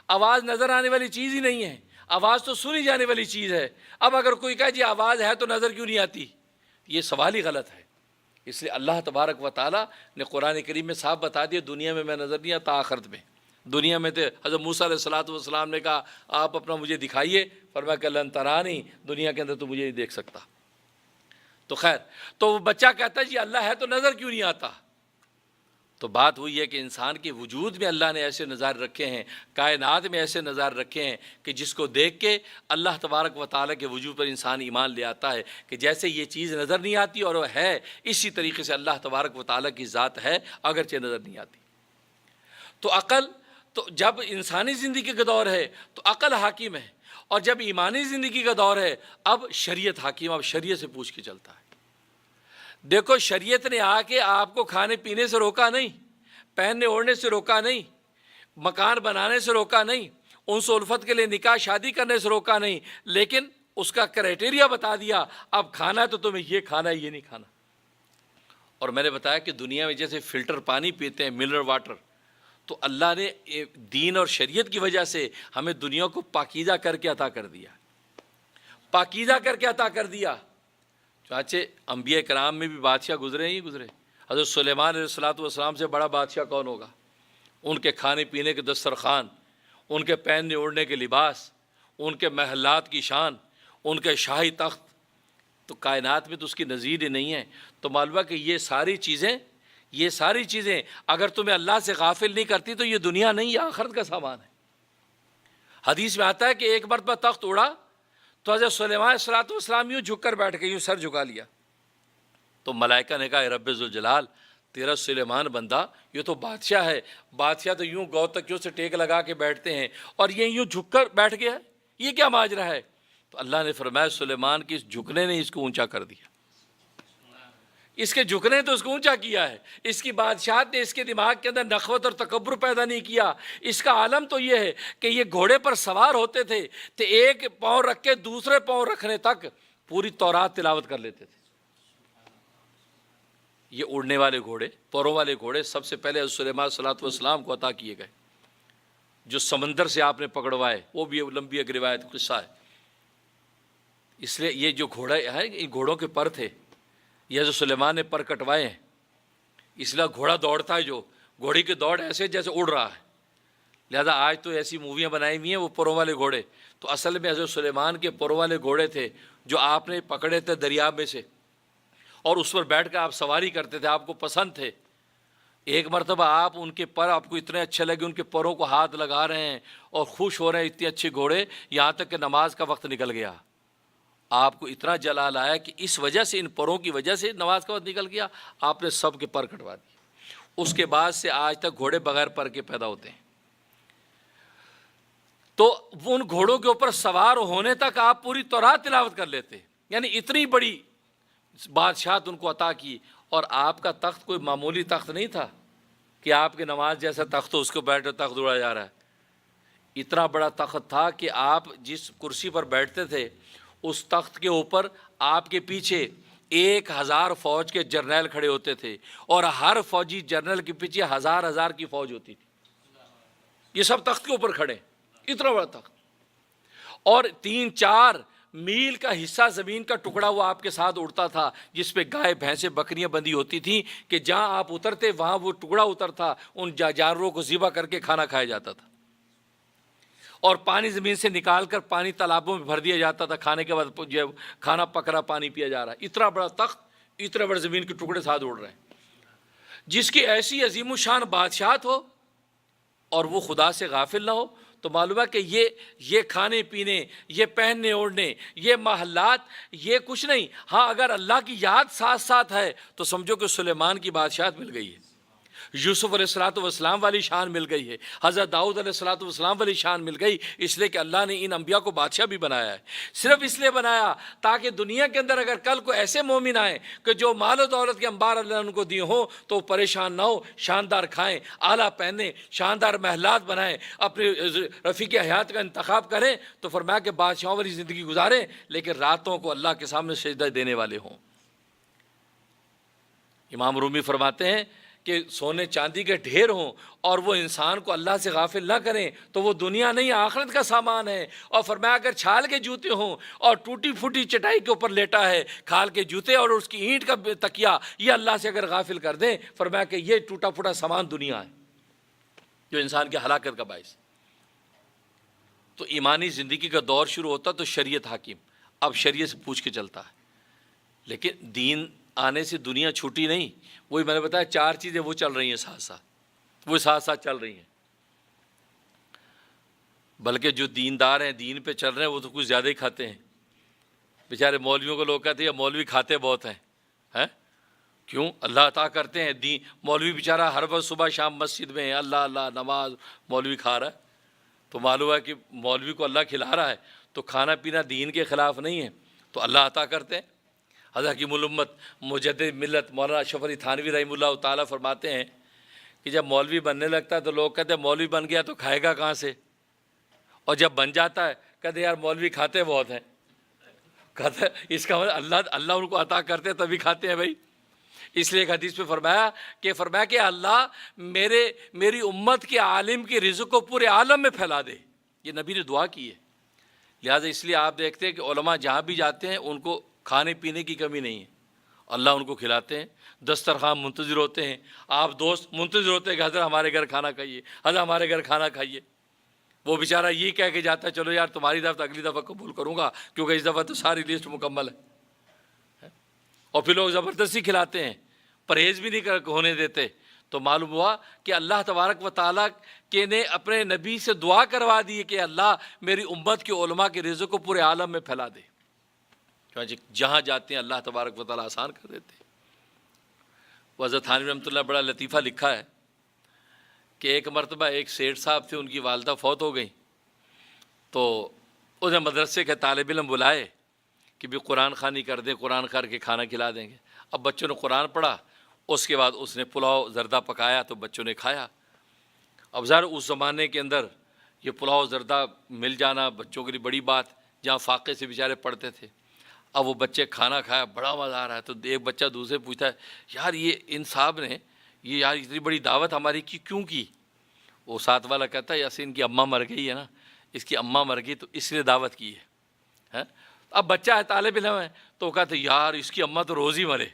Speaker 3: آواز نظر آنے والی چیز ہی نہیں ہے، آواز تو سنی جانے والی چیز ہے۔ اب اگر کوئی کہے جی آواز ہے تو نظر کیوں نہیں آتی، یہ سوال ہی غلط ہے۔ اس لیے اللہ تبارک و تعالیٰ نے قرآن کریم میں صاف بتا دیا دنیا میں میں نظر نہیں آتا، آخرت میں۔ دنیا میں تھے حضرت موسیٰ علیہ السلام نے کہا آپ اپنا مجھے دکھائیے، فرمایا کہ لن ترانی، دنیا کے اندر تو مجھے نہیں دیکھ سکتا۔ تو خیر، تو وہ بچہ کہتا ہے جی اللہ ہے تو نظر کیوں نہیں آتا؟ تو بات وہی ہے کہ انسان کے وجود میں اللہ نے ایسے نظارے رکھے ہیں، کائنات میں ایسے نظارے رکھے ہیں کہ جس کو دیکھ کے اللہ تبارک و تعالیٰ کے وجود پر انسان ایمان لے آتا ہے کہ جیسے یہ چیز نظر نہیں آتی اور وہ ہے، اسی طریقے سے اللہ تبارک و تعالیٰ کی ذات ہے اگرچہ نظر نہیں آتی۔ تو عقل، تو جب انسانی زندگی کا دور ہے تو عقل حاکم ہے، اور جب ایمانی زندگی کا دور ہے اب شریعت حاکم، اب شریعت سے پوچھ کے چلتا ہے۔ دیکھو شریعت نے آ کے آپ کو کھانے پینے سے روکا نہیں، پہننے اوڑھنے سے روکا نہیں، مکان بنانے سے روکا نہیں، انس و الفت کے لیے نکاح شادی کرنے سے روکا نہیں، لیکن اس کا کرائٹیریا بتا دیا، اب کھانا ہے تو تمہیں یہ کھانا ہے، یہ نہیں کھانا۔ اور میں نے بتایا کہ دنیا میں جیسے فلٹر پانی پیتے ہیں، منرل واٹر، تو اللہ نے دین اور شریعت کی وجہ سے ہمیں دنیا کو پاکیزہ کر کے عطا کر دیا، پاکیزہ کر کے عطا کر دیا۔ چانچہ انبیاء کرام میں بھی بادشاہ گزرے ہی گزرے۔ حضرت سلیمان علیہ السلام سے بڑا بادشاہ کون ہوگا؟ ان کے کھانے پینے کے دسترخوان، ان کے پہننے اوڑھنے کے لباس، ان کے محلات کی شان، ان کے شاہی تخت، تو کائنات میں تو اس کی نظیر ہی نہیں ہے۔ تو معلوم ہے کہ یہ ساری چیزیں اگر تمہیں اللہ سے غافل نہیں کرتی تو یہ دنیا نہیں، یہ آخرت کا سامان ہے۔ حدیث میں آتا ہے کہ ایک مرتبہ تخت اڑا تو حضرت سلیمان علیہ السلام یوں جھک کر بیٹھ گئے، یوں سر جھکا لیا، تو ملائکہ نے کہا اے رب ذوالجلال، تیرا سلیمان بندہ یہ تو بادشاہ ہے، بادشاہ تو یوں گو تکیوں سے ٹیک لگا کے بیٹھتے ہیں اور یہ یوں جھک کر بیٹھ گیا ہے، یہ کیا ماجرا ہے؟ تو اللہ نے فرمایا سلیمان کی اس جھکنے نے اس کو اونچا کر دیا، اس کے جھکنے تو اس کو اونچا کیا ہے، اس کی بادشاہت نے اس کے دماغ کے اندر نخوت اور تکبر پیدا نہیں کیا۔ اس کا عالم تو یہ ہے کہ یہ گھوڑے پر سوار ہوتے تھے تو ایک پاؤں رکھ کے دوسرے پاؤں رکھنے تک پوری تورات تلاوت کر لیتے تھے۔ یہ اڑنے والے گھوڑے، پروں والے گھوڑے سب سے پہلے حضرت سلیمان صلی اللہ علیہ وسلم کو عطا کیے گئے، جو سمندر سے آپ نے پکڑوائے، وہ بھی لمبی ایک روایت قصہ ہے۔ اس لیے یہ جو گھوڑا ہے، ان گھوڑوں کے پر تھے، یہ حضرت سلیمان نے پر کٹوائے ہیں، اس لیے گھوڑا دوڑتا ہے، جو گھوڑی کی دوڑ ایسے جیسے اڑ رہا ہے۔ لہذا آج تو ایسی موویاں بنائی ہوئی ہیں وہ پروں والے گھوڑے، تو اصل میں حضرت سلیمان کے پروں والے گھوڑے تھے جو آپ نے پکڑے تھے دریا میں سے، اور اس پر بیٹھ کر آپ سواری کرتے تھے، آپ کو پسند تھے۔ ایک مرتبہ آپ ان کے پر آپ کو اتنے اچھے لگے، ان کے پروں کو ہاتھ لگا رہے ہیں اور خوش ہو رہے ہیں، اتنے اچھے گھوڑے، یہاں تک کہ نماز کا وقت نکل گیا۔ آپ کو اتنا جلال آیا کہ اس وجہ سے، ان پروں کی وجہ سے نماز کا وقت نکل گیا، آپ نے سب کے پر کٹوا دیے۔ اس کے بعد سے آج تک گھوڑے بغیر پر کے پیدا ہوتے ہیں۔ تو ان گھوڑوں کے اوپر سوار ہونے تک آپ پوری تورات تلاوت کر لیتے، یعنی اتنی بڑی بادشاہت ان کو عطا کی۔ اور آپ کا تخت کوئی معمولی تخت نہیں تھا کہ آپ کے نماز جیسا تخت ہو، اس کو بیٹھ کر تخت اڑا جا رہا ہے۔ اتنا بڑا تخت تھا کہ آپ جس کرسی پر بیٹھتے تھے اس تخت کے اوپر آپ کے پیچھے 1000 فوج کے جرنیل کھڑے ہوتے تھے، اور ہر فوجی جرنیل کے پیچھے 1000 کی فوج ہوتی تھی۔ یہ سب تخت کے اوپر کھڑے، اتنا بڑا تخت، اور 3-4 میل کا حصہ زمین کا ٹکڑا وہ آپ کے ساتھ اڑتا تھا، جس پہ گائے بھینسیں بکریاں بندھی ہوتی تھیں کہ جہاں آپ اترتے وہاں وہ ٹکڑا اترتا، ان جانوروں کو ذبح کر کے کھانا کھایا جاتا تھا، اور پانی زمین سے نکال کر پانی تالابوں میں بھر دیا جاتا تھا، کھانے کے بعد جو کھانا پک رہا، پانی پیا جا رہا۔ اتنا بڑا تخت، اتنے بڑے زمین کے ٹکڑے ساتھ اڑ رہے ہیں، جس کی ایسی عظیم الشان بادشاہت ہو اور وہ خدا سے غافل نہ ہو، تو معلوم ہے کہ یہ کھانے پینے، یہ پہننے اوڑھنے، یہ محلات، یہ کچھ نہیں۔ ہاں اگر اللہ کی یاد ساتھ ساتھ ہے تو سمجھو کہ سلیمان کی بادشاہت مل گئی ہے، یوسف علیہ السلام والی شان مل گئی ہے، حضرت داؤد علیہ السلام والی شان مل گئی، اس لیے کہ اللہ نے ان انبیاء کو بادشاہ بھی بنایا ہے۔ صرف اس لیے بنایا تاکہ دنیا کے اندر اگر کل کو ایسے مومن آئیں کہ جو مال و دولت کے انبار اللہ نے ان کو دیے ہوں تو پریشان نہ ہو، شاندار کھائیں، اعلیٰ پہنیں، شاندار محلات بنائیں، اپنے رفیق حیات کا انتخاب کریں، تو فرمایا کہ بادشاہوں والی زندگی گزاریں، لیکن راتوں کو اللہ کے سامنے سجدہ دینے والے ہوں۔ امام رومی فرماتے ہیں کہ سونے چاندی کے ڈھیر ہوں اور وہ انسان کو اللہ سے غافل نہ کریں تو وہ دنیا نہیں آخرت کا سامان ہے۔ اور فرمایا اگر چھال کے جوتے ہوں اور ٹوٹی پھوٹی چٹائی کے اوپر لیٹا ہے، کھال کے جوتے اور اس کی اینٹ کا تکیا، یہ اللہ سے اگر غافل کر دیں، فرمایا کہ یہ ٹوٹا پھوٹا سامان دنیا ہے جو انسان کی ہلاکت کا باعث۔ تو ایمانی زندگی کا دور شروع ہوتا تو شریعت حاکم، اب شریعت سے پوچھ کے چلتا ہے، لیکن دین آنے سے دنیا چھوٹی نہیں۔ وہی میں نے بتایا 4 چیزیں وہ چل رہی ہیں ساتھ ساتھ چل رہی ہیں، بلکہ جو دیندار ہیں، دین پہ چل رہے ہیں، وہ تو کچھ زیادہ ہی کھاتے ہیں۔ بیچارے مولویوں کو لوگ کہتے ہیں مولوی کھاتے بہت ہیں، کیوں؟ اللہ عطا کرتے ہیں۔ مولوی بیچارہ ہر وقت صبح شام مسجد میں ہے، اللہ اللہ نماز، مولوی کھا رہا ہے، تو معلوم ہے کہ مولوی کو اللہ کھلا رہا ہے، تو کھانا پینا دین کے خلاف نہیں ہے، تو اللہ عطا کرتے ہیں۔ حضرت حکیم الامت مجدد ملت مولانا اشرف علی تھانوی رحمہ اللہ تعالیٰ فرماتے ہیں کہ جب مولوی بننے لگتا ہے تو لوگ کہتے ہیں مولوی بن گیا تو کھائے گا کہاں سے، اور جب بن جاتا ہے کہتے ہیں یار مولوی کھاتے بہت ہیں۔ کہتے اس کا اللہ ان کو عطا کرتے ہیں تبھی کھاتے ہیں بھائی۔ اس لیے ایک حدیث میں فرمایا کہ اللہ میری امت کے عالم کی رزق کو پورے عالم میں پھیلا دے، یہ نبی نے دعا کی ہے۔ لہٰذا اس لیے آپ دیکھتے ہیں کہ علماء جہاں بھی جاتے ہیں ان کو کھانے پینے کی کمی نہیں ہے، اللہ ان کو کھلاتے ہیں، دسترخوان منتظر ہوتے ہیں، آپ دوست منتظر ہوتے ہیں کہ حضرت ہمارے گھر کھانا کھائیے، حضرت ہمارے گھر کھانا کھائیے۔ وہ بیچارہ یہ کہہ کے جاتا ہے چلو یار تمہاری دفعہ اگلی دفعہ قبول کروں گا کیونکہ اس دفعہ تو ساری لسٹ مکمل ہے، اور پھر لوگ زبردستی کھلاتے ہیں، پرہیز بھی نہیں ہونے دیتے، تو معلوم ہوا کہ اللہ تبارک و تعالیٰ کے نے اپنے نبی سے دعا کروا دی کہ اللہ میری امت کے علماء کے رزق کو پورے عالم میں پھیلا دے، جہاں جاتے ہیں اللہ تبارک و تعالیٰ آسان کر دیتے ہیں۔ حضرت تھانوی رحمۃ اللہ بڑا لطیفہ لکھا ہے کہ ایک مرتبہ ایک سیٹھ صاحب تھے، ان کی والدہ فوت ہو گئیں، تو انہیں مدرسے کے طالب علم بلائے کہ بھی قرآن خوانی کر دیں، قرآن کر کے کھانا کھلا دیں گے۔ اب بچوں نے قرآن پڑھا، اس کے بعد اس نے پلاؤ زردہ پکایا تو بچوں نے کھایا۔ اب ظاہر اس زمانے کے اندر یہ پلاؤ زردہ مل جانا بچوں کے لیے بڑی بات، جہاں فاقے سے بیچارے پڑھتے تھے۔ اب وہ بچے کھانا کھایا، بڑا مزہ آ رہا ہے، تو ایک بچہ دوسرے پوچھتا ہے یار یہ ان صاحب نے یہ یار اتنی بڑی دعوت ہماری کیوں کی؟ وہ ساتھ والا کہتا ہے ایسے ان کی اماں مر گئی ہے نا، اس کی اماں مر گئی تو اس لیے دعوت کی ہے۔ اب بچہ ہے، طالب علم ہے، تو وہ کہتے یار اس کی اماں تو روز ہی مرے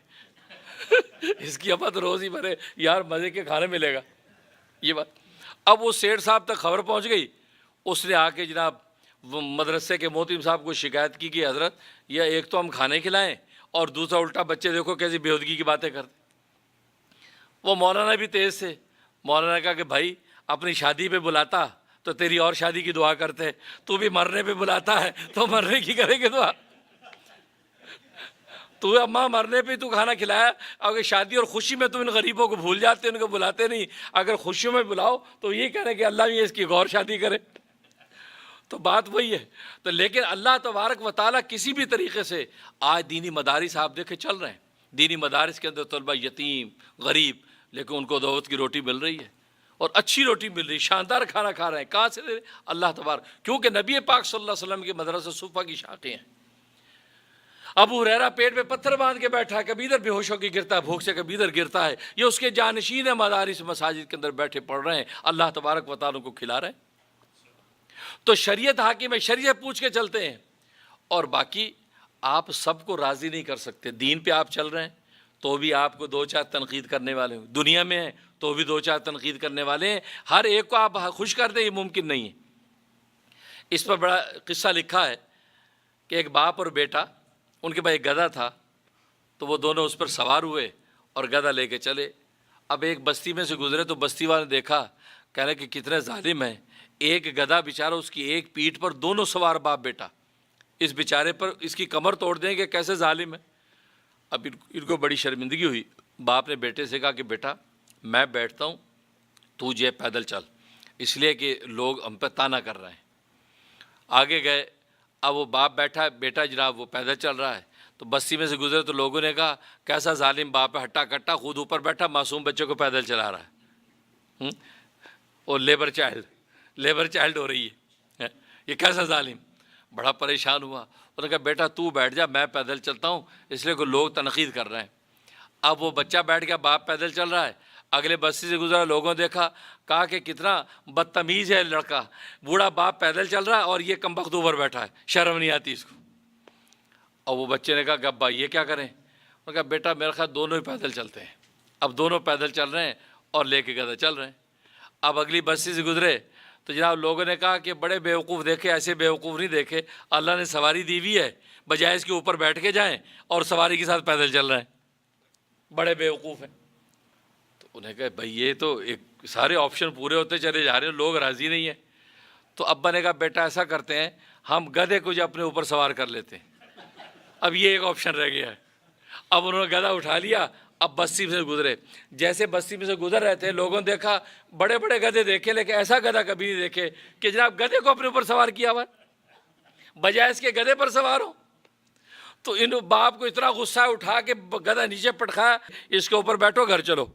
Speaker 3: اس کی اماں تو روز ہی مرے، یار مزے کے کھانے ملے گا یہ بات۔ اب وہ سیٹھ صاحب تک خبر پہنچ گئی، اس نے آ کے جناب وہ مدرسے کے محتم صاحب کو شکایت کی کہ حضرت یہ ایک تو ہم کھانے کھلائیں اور دوسرا الٹا بچے دیکھو کیسی بےہودگی کی باتیں کرتے۔ وہ مولانا بھی تیز تھے، مولانا نے کہا کہ بھائی اپنی شادی پہ بلاتا تو تیری اور شادی کی دعا کرتے، تو بھی مرنے پہ بلاتا ہے تو مرنے کی کرے گے دعا۔ تو اماں مرنے پہ تو کھانا کھلایا، اگر شادی اور خوشی میں تم ان غریبوں کو بھول جاتے، ان کو بلاتے نہیں، اگر خوشیوں میں بلاؤ تو یہ کہہ رہے کہ اللہ بھی اس کی غور شادی کرے۔ تو بات وہی ہے۔ تو لیکن اللہ تبارک و تعالیٰ کسی بھی طریقے سے آج دینی مدارس آپ دیکھیں چل رہے ہیں، دینی مدارس کے اندر طلبہ یتیم غریب، لیکن ان کو دعوت کی روٹی مل رہی ہے اور اچھی روٹی مل رہی ہے، شاندار کھانا کھا رہے ہیں۔ کہاں سے دے رہے؟ اللہ تبارک، کیونکہ نبی پاک صلی اللہ علیہ وسلم کے مدرسہ صوفہ کی شاخیں ہیں۔ ابو ہریرہ پیٹ پہ پتھر باندھ کے بیٹھا ہے، کبھی ادھر بے ہوش ہو کے گرتا ہے، بھوک سے کبھی ادھر گرتا ہے، یہ اس کے جانشین ہیں، مدارس مساجد کے اندر بیٹھے پڑھ رہے ہیں، اللہ تبارک و تعالیٰ کو کھلا رہے ہیں۔ تو شریعت حاکم ہے، شریعت پوچھ کے چلتے ہیں، اور باقی آپ سب کو راضی نہیں کر سکتے۔ دین پہ آپ چل رہے ہیں تو بھی آپ کو دو چار تنقید کرنے والے ہیں، دنیا میں ہیں تو بھی دو چار تنقید کرنے والے ہیں، ہر ایک کو آپ خوش کر دیں یہ ممکن نہیں ہے۔ اس پر بڑا قصہ لکھا ہے کہ ایک باپ اور بیٹا، ان کے پاس ایک گدھا تھا، تو وہ دونوں اس پر سوار ہوئے اور گدھا لے کے چلے۔ اب ایک بستی میں سے گزرے تو بستی والے نے دیکھا، کہہ رہے کہ کتنے ظالم ہیں، ایک گدھا بیچارہ اس کی ایک پیٹھ پر دونوں سوار باپ بیٹا، اس بیچارے پر اس کی کمر توڑ دیں گے، کیسے ظالم ہے۔ اب ان کو بڑی شرمندگی ہوئی، باپ نے بیٹے سے کہا کہ بیٹا میں بیٹھتا ہوں، تو جو پیدل چل، اس لیے کہ لوگ ہم پہ تانا کر رہے ہیں۔ آگے گئے، اب وہ باپ بیٹھا ہے، بیٹا جناب وہ پیدل چل رہا ہے، تو بستی میں سے گزرے تو لوگوں نے کہا کیسا ظالم باپ ہے، ہٹا کٹا خود اوپر بیٹھا، معصوم بچے کو پیدل چلا رہا ہے، اور لیبر چائلڈ ہو رہی ہے، یہ کیسا ظالم۔ بڑا پریشان ہوا، انہوں نے کہا بیٹا تو بیٹھ جا، میں پیدل چلتا ہوں، اس لیے کہ لوگ تنقید کر رہے ہیں۔ اب وہ بچہ بیٹھ گیا، باپ پیدل چل رہا ہے، اگلے بستی سے گزرا، لوگوں نے دیکھا، کہا کہ کتنا بدتمیز ہے لڑکا، بوڑھا باپ پیدل چل رہا ہے اور یہ کمبخت اوپر بیٹھا ہے، شرم نہیں آتی اس کو۔ اور وہ بچے نے کہا کہ ابا یہ کیا کریں؟ انہوں نے کہا بیٹا میرا خیال دونوں ہی پیدل چلتے ہیں۔ اب دونوں پیدل چل رہے ہیں اور لے کے گدھا چل رہے ہیں۔ اب اگلی بستی سے گزرے تو جناب لوگوں نے کہا کہ بڑے بیوقوف دیکھے، ایسے بیوقوف نہیں دیکھے، اللہ نے سواری دی ہوئی ہے، بجائے اس کے اوپر بیٹھ کے جائیں اور سواری کے ساتھ پیدل چل رہے ہیں، بڑے بیوقوف ہیں۔ تو انہیں کہا بھائی یہ تو ایک سارے آپشن پورے ہوتے چلے جا رہے ہیں، لوگ راضی نہیں ہیں۔ تو ابا نے کہا بیٹا ایسا کرتے ہیں، ہم گدھے کو جو اپنے اوپر سوار کر لیتے ہیں، اب یہ ایک آپشن رہ گیا ہے۔ اب انہوں نے گدھا اٹھا لیا، اب بستی میں سے گزرے، جیسے بستی میں سے گزر رہے تھے، لوگوں نے دیکھا بڑے بڑے گدھے دیکھے، لیکن ایسا گدھا کبھی نہیں دیکھے کہ جناب گدھے کو اپنے اوپر سوار کیا ہوا، بجائے اس کے گدھے پر سوار ہو۔ تو ان باپ کو اتنا غصہ اٹھا کہ گدھا نیچے پٹکایا، اس کے اوپر بیٹھو گھر چلو۔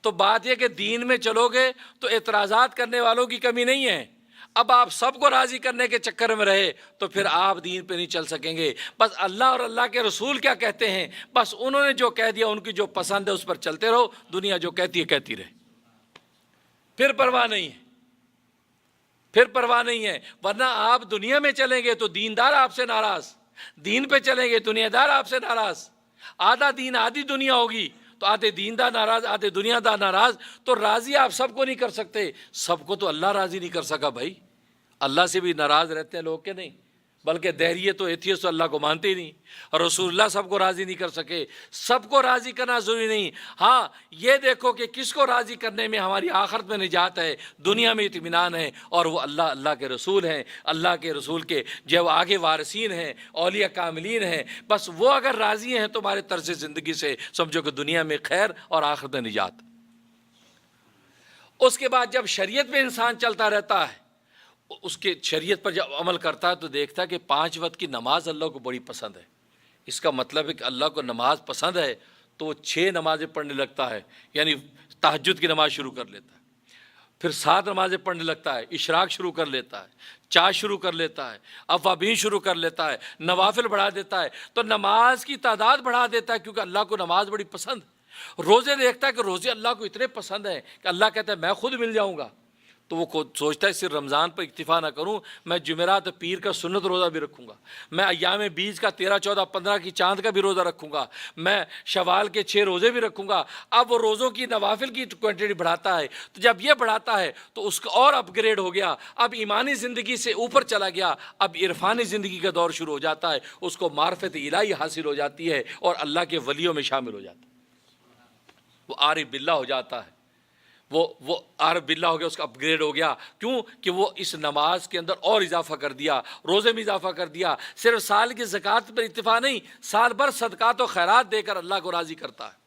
Speaker 3: تو بات یہ کہ دین میں چلو گے تو اعتراضات کرنے والوں کی کمی نہیں ہے، اب آپ سب کو راضی کرنے کے چکر میں رہے تو پھر آپ دین پہ نہیں چل سکیں گے۔ بس اللہ اور اللہ کے رسول کیا کہتے ہیں، بس انہوں نے جو کہہ دیا، ان کی جو پسند ہے اس پر چلتے رہو، دنیا جو کہتی ہے کہتی رہے، پھر پرواہ نہیں ہے، پھر پرواہ نہیں ہے۔ ورنہ آپ دنیا میں چلیں گے تو دیندار آپ سے ناراض، دین پہ چلیں گے دنیا دار آپ سے ناراض، آدھا دین آدھی دنیا ہوگی تو آدھے دیندار ناراض، آدھے دنیا دار ناراض، تو راضی آپ سب کو نہیں کر سکتے، سب کو تو اللہ راضی نہیں کر سکا۔ بھائی اللہ سے بھی ناراض رہتے ہیں لوگ کہ نہیں؟ بلکہ دہریے تو ایتھیسٹ تو اللہ کو مانتے ہی نہیں، اور رسول اللہ سب کو راضی نہیں کر سکے۔ سب کو راضی کرنا ضروری نہیں، ہاں یہ دیکھو کہ کس کو راضی کرنے میں ہماری آخرت میں نجات ہے، دنیا میں اطمینان ہے، اور وہ اللہ کے رسول ہیں، اللہ کے رسول کے جو آگے وارثین ہیں، اولیاء کاملین ہیں، بس وہ اگر راضی ہیں تمہارے طرز زندگی سے، سمجھو کہ دنیا میں خیر اور آخرت میں نجات۔ اس کے بعد جب شریعت میں انسان چلتا رہتا ہے، اس کے شریعت پر جب عمل کرتا ہے تو دیکھتا ہے کہ 5 وقت کی نماز اللہ کو بڑی پسند ہے۔ اس کا مطلب ہے کہ اللہ کو نماز پسند ہے تو وہ 6 نمازیں پڑھنے لگتا ہے، یعنی تہجد کی نماز شروع کر لیتا ہے، پھر 7 نمازیں پڑھنے لگتا ہے، اشراق شروع کر لیتا ہے، چاشت شروع کر لیتا ہے، اوابین شروع کر لیتا ہے، نوافل بڑھا دیتا ہے، تو نماز کی تعداد بڑھا دیتا ہے کیونکہ اللہ کو نماز بڑی پسند ہے۔ روزے دیکھتا ہے کہ روزے اللہ کو اتنے پسند ہیں کہ اللہ کہتا ہے میں خود مل جاؤں گا، تو وہ خود سوچتا ہے صرف رمضان پر اکتفا نہ کروں، میں جمعرات پیر کا سنت روزہ بھی رکھوں گا، میں ایام بیج کا 13، 14، 15 کی چاند کا بھی روزہ رکھوں گا، میں شوال کے 6 روزے بھی رکھوں گا۔ اب وہ روزوں کی نوافل کی کوانٹٹی بڑھاتا ہے، تو جب یہ بڑھاتا ہے تو اس کا اور اپ گریڈ ہو گیا، اب ایمانی زندگی سے اوپر چلا گیا، اب عرفانی زندگی کا دور شروع ہو جاتا ہے، اس کو معرفت الہی حاصل ہو جاتی ہے اور اللہ کے ولیوں میں شامل ہو جاتا ہے، وہ عارف باللہ ہو جاتا ہے، وہ عارف باللہ ہو گیا، اس کا اپ گریڈ ہو گیا۔ کیوں کہ وہ اس نماز کے اندر اور اضافہ کر دیا، روزے میں اضافہ کر دیا، صرف سال کی زکوٰۃ پر اتفاق نہیں، سال بھر صدقات و خیرات دے کر اللہ کو راضی کرتا ہے۔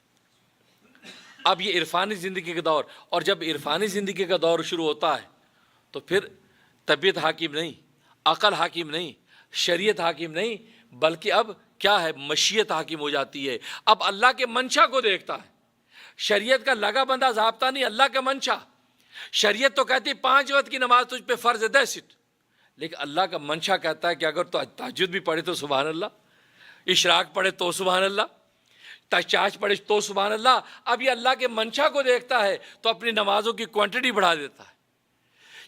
Speaker 3: اب یہ عرفانی زندگی کا دور، اور جب عرفانی زندگی کا دور شروع ہوتا ہے تو پھر طبیعت حاکم نہیں، عقل حاکم نہیں، شریعت حاکم نہیں، بلکہ اب کیا ہے، مشیت حاکم ہو جاتی ہے۔ اب اللہ کے منشا کو دیکھتا ہے، شریعت کا لگا بندہ ضابطہ نہیں، اللہ کا منشا۔ شریعت تو کہتی 5 وقت کی نماز تجھ پہ فرض ہے، دیٹس اٹ، لیکن اللہ کا منشا کہتا ہے کہ اگر تو تہجد بھی پڑھے تو سبحان اللہ، اشراق پڑھے تو سبحان اللہ، چاشت پڑھے تو سبحان اللہ۔ اب یہ اللہ کے منشا کو دیکھتا ہے تو اپنی نمازوں کی کوانٹٹی بڑھا دیتا ہے۔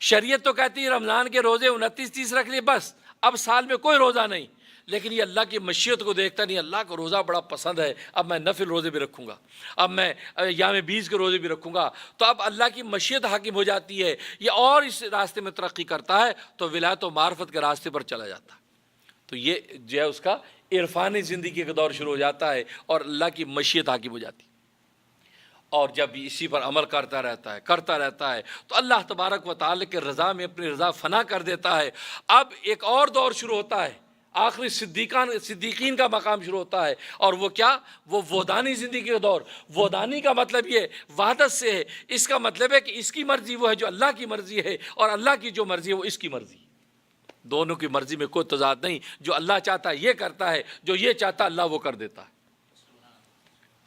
Speaker 3: شریعت تو کہتی ہے رمضان کے روزے 29، 30 رکھ لیے بس، اب سال میں کوئی روزہ نہیں، لیکن یہ اللہ کی مشیت کو دیکھتا نہیں، اللہ کو روزہ بڑا پسند ہے، اب میں نفل روزے بھی رکھوں گا، اب میں ایام بیج کے روزے بھی رکھوں گا، تو اب اللہ کی مشیت حاکم ہو جاتی ہے، یہ اور اس راستے میں ترقی کرتا ہے تو ولایت و معرفت کے راستے پر چلا جاتا ہے، تو یہ جو ہے اس کا عرفانی زندگی کا دور شروع ہو جاتا ہے اور اللہ کی مشیت حاکم ہو جاتی ہے۔ اور جب اسی پر عمل کرتا رہتا ہے تو اللہ تبارک و تعالی کے رضا میں اپنی رضا فنا کر دیتا ہے۔ اب ایک اور دور شروع ہوتا ہے، آخری صدیقین کا مقام شروع ہوتا ہے، اور وہ کیا، وہ وحدانی زندگی کا دور۔ وحدانی کا مطلب یہ وحدت سے ہے، اس کا مطلب ہے کہ اس کی مرضی وہ ہے جو اللہ کی مرضی ہے، اور اللہ کی جو مرضی ہے وہ اس کی مرضی ہے، دونوں کی مرضی میں کوئی تضاد نہیں، جو اللہ چاہتا ہے یہ کرتا ہے، جو یہ چاہتا ہے اللہ وہ کر دیتا ہے۔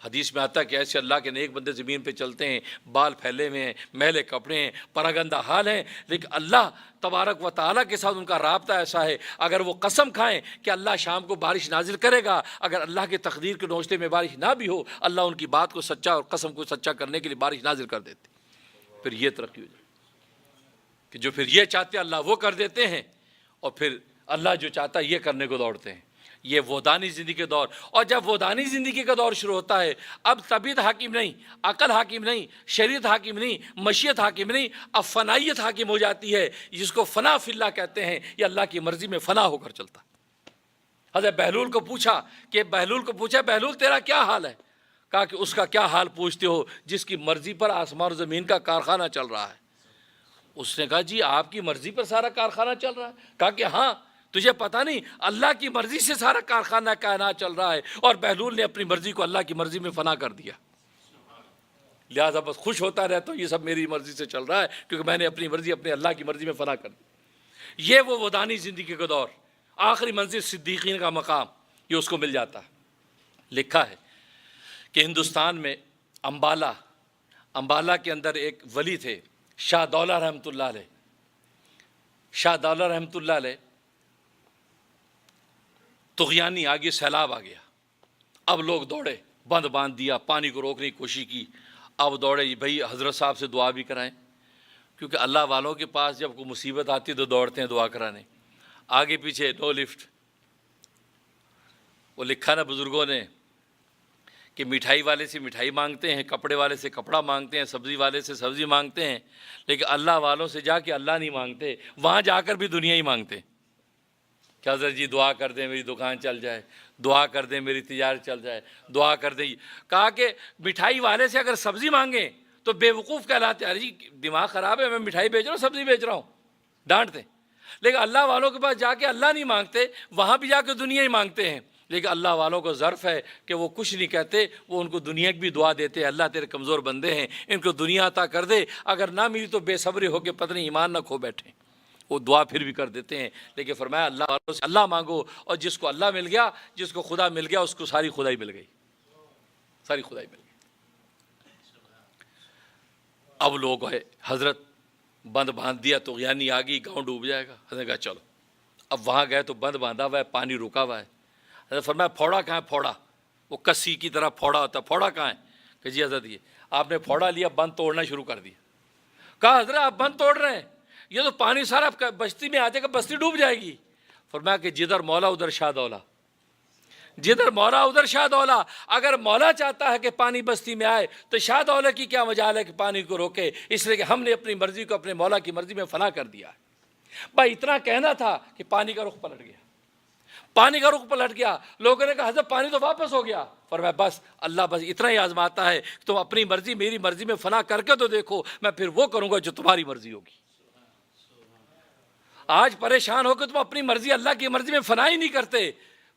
Speaker 3: حدیث میں آتا ہے کہ ایسے اللہ کے نیک بندے زمین پہ چلتے ہیں، بال پھیلے ہوئے ہیں، میلے کپڑے ہیں، پراگندہ حال ہیں، لیکن اللہ تبارک و تعالیٰ کے ساتھ ان کا رابطہ ایسا ہے، اگر وہ قسم کھائیں کہ اللہ شام کو بارش نازل کرے گا، اگر اللہ کے تقدیر کے نوشتے میں بارش نہ بھی ہو، اللہ ان کی بات کو سچا اور قسم کو سچا کرنے کے لیے بارش نازل کر دیتے، پھر یہ ترقی ہو جائے کہ جو پھر یہ چاہتے ہیں اللہ وہ کر دیتے ہیں، اور پھر اللہ جو چاہتا ہے یہ کرنے کو دوڑتے ہیں۔ یہ وحدانی زندگی کے دور، اور جب وحدانی زندگی کا دور شروع ہوتا ہے، اب طبیعت حاکم نہیں، عقل حاکم نہیں، شریعت حاکم نہیں، مشیت حاکم نہیں، اب فنائیت حاکم ہو جاتی ہے، جس کو فنا فی اللہ کہتے ہیں، یہ اللہ کی مرضی میں فنا ہو کر چلتا ہے۔ حضرت بہلول کو پوچھا بہلول تیرا کیا حال ہے؟ کہا کہ اس کا کیا حال پوچھتے ہو جس کی مرضی پر آسمان و زمین کا کارخانہ چل رہا ہے۔ اس نے کہا جی آپ کی مرضی پر سارا کارخانہ چل رہا ہے؟ کہا کہ ہاں، تجھے پتہ نہیں اللہ کی مرضی سے سارا کارخانہ کائنات چل رہا ہے، اور بہلول نے اپنی مرضی کو اللہ کی مرضی میں فنا کر دیا، لہٰذا بس خوش ہوتا رہتا ہوں یہ سب میری مرضی سے چل رہا ہے کیونکہ میں نے اپنی مرضی اپنے اللہ کی مرضی میں فنا کر دی۔ یہ وہ وحدانی زندگی کا دور، آخری منزل صدیقین کا مقام، یہ اس کو مل جاتا ہے۔ لکھا ہے کہ ہندوستان میں امبالہ کے اندر ایک ولی تھے، شاہ دولہ رحمۃ اللہ علیہ۔ شاہ دولہ رحمۃ اللہ علیہ طغیانی آگے سیلاب آ گیا، اب لوگ دوڑے، بند باندھ دیا، پانی کو روکنے کی کوشش کی، اب دوڑے بھائی حضرت صاحب سے دعا بھی کرائیں، کیونکہ اللہ والوں کے پاس جب کوئی مصیبت آتی ہے تو دوڑتے ہیں دعا کرانے، آگے پیچھے نو لفٹ۔ وہ لکھا نا بزرگوں نے کہ مٹھائی والے سے مٹھائی مانگتے ہیں، کپڑے والے سے کپڑا مانگتے ہیں، سبزی والے سے سبزی مانگتے ہیں، لیکن اللہ والوں سے جا کے اللہ نہیں مانگتے، وہاں جا کر بھی دنیا ہی مانگتے ہیں۔ کہ حضرت جی دعا کر دیں میری دکان چل جائے، دعا کر دیں میری تجارت چل جائے، دعا کر دیں. کہا کہ مٹھائی والے سے اگر سبزی مانگیں تو بے وقوف کہلاتے. ارے جی دماغ خراب ہے، میں مٹھائی بیچ رہا ہوں سبزی بیچ رہا ہوں، ڈانٹتے. لیکن اللہ والوں کے پاس جا کے اللہ نہیں مانگتے، وہاں بھی جا کے دنیا ہی مانگتے ہیں. لیکن اللہ والوں کو ظرف ہے کہ وہ کچھ نہیں کہتے، وہ ان کو دنیا کی بھی دعا دیتے ہیں. اللہ تیرے کمزور بندے ہیں، ان کو دنیا عطا کر دے، اگر نہ ملی تو بے صبری ہو کے پتہ نہیں ایمان نہ کھو بیٹھیں. وہ دعا پھر بھی کر دیتے ہیں. لیکن فرمایا اللہ والوں سے اللہ مانگو، اور جس کو اللہ مل گیا، جس کو خدا مل گیا، اس کو ساری خدائی مل گئی، ساری خدائی مل گئی. اب لوگ ہے حضرت بند باندھ دیا تو یعنی آ گئی، گاؤں ڈوب جائے گا. حضرت کہا چلو. اب وہاں گئے تو بند باندھا ہوا ہے، پانی رکا ہوا ہے. حضرت فرمایا پھوڑا کہاں ہے؟ پھوڑا وہ کسی کی طرح پھوڑا ہوتا ہے، پھوڑا کہاں ہے؟ کہ جی حضرت یہ آپ نے پھوڑا لیا، بند توڑنا شروع کر دیا. کہا حضرت آپ بند توڑ رہے ہیں، یہ تو پانی سارا بستی میں آ جائے گا، بستی ڈوب جائے گی. فرمایا کہ جدھر مولا ادھر شاہ دولا، جدھر مولا ادھر شاہ دولا. اگر مولا چاہتا ہے کہ پانی بستی میں آئے تو شاہ دولا کی کیا مجال ہے کہ پانی کو روکے؟ اس لیے کہ ہم نے اپنی مرضی کو اپنے مولا کی مرضی میں فنا کر دیا ہے. بھائی اتنا کہنا تھا کہ پانی کا رخ پلٹ گیا، پانی کا رخ پلٹ گیا. لوگوں نے کہا حضرت پانی تو واپس ہو گیا. فرمایا بس اللہ بس اتنا ہی آزماتا ہے کہ تم اپنی مرضی میری مرضی میں فنا کر کے تو دیکھو، میں پھر وہ کروں گا جو تمہاری مرضی ہوگی. آج پریشان ہو کے تم اپنی مرضی اللہ کی مرضی میں فنا ہی نہیں کرتے.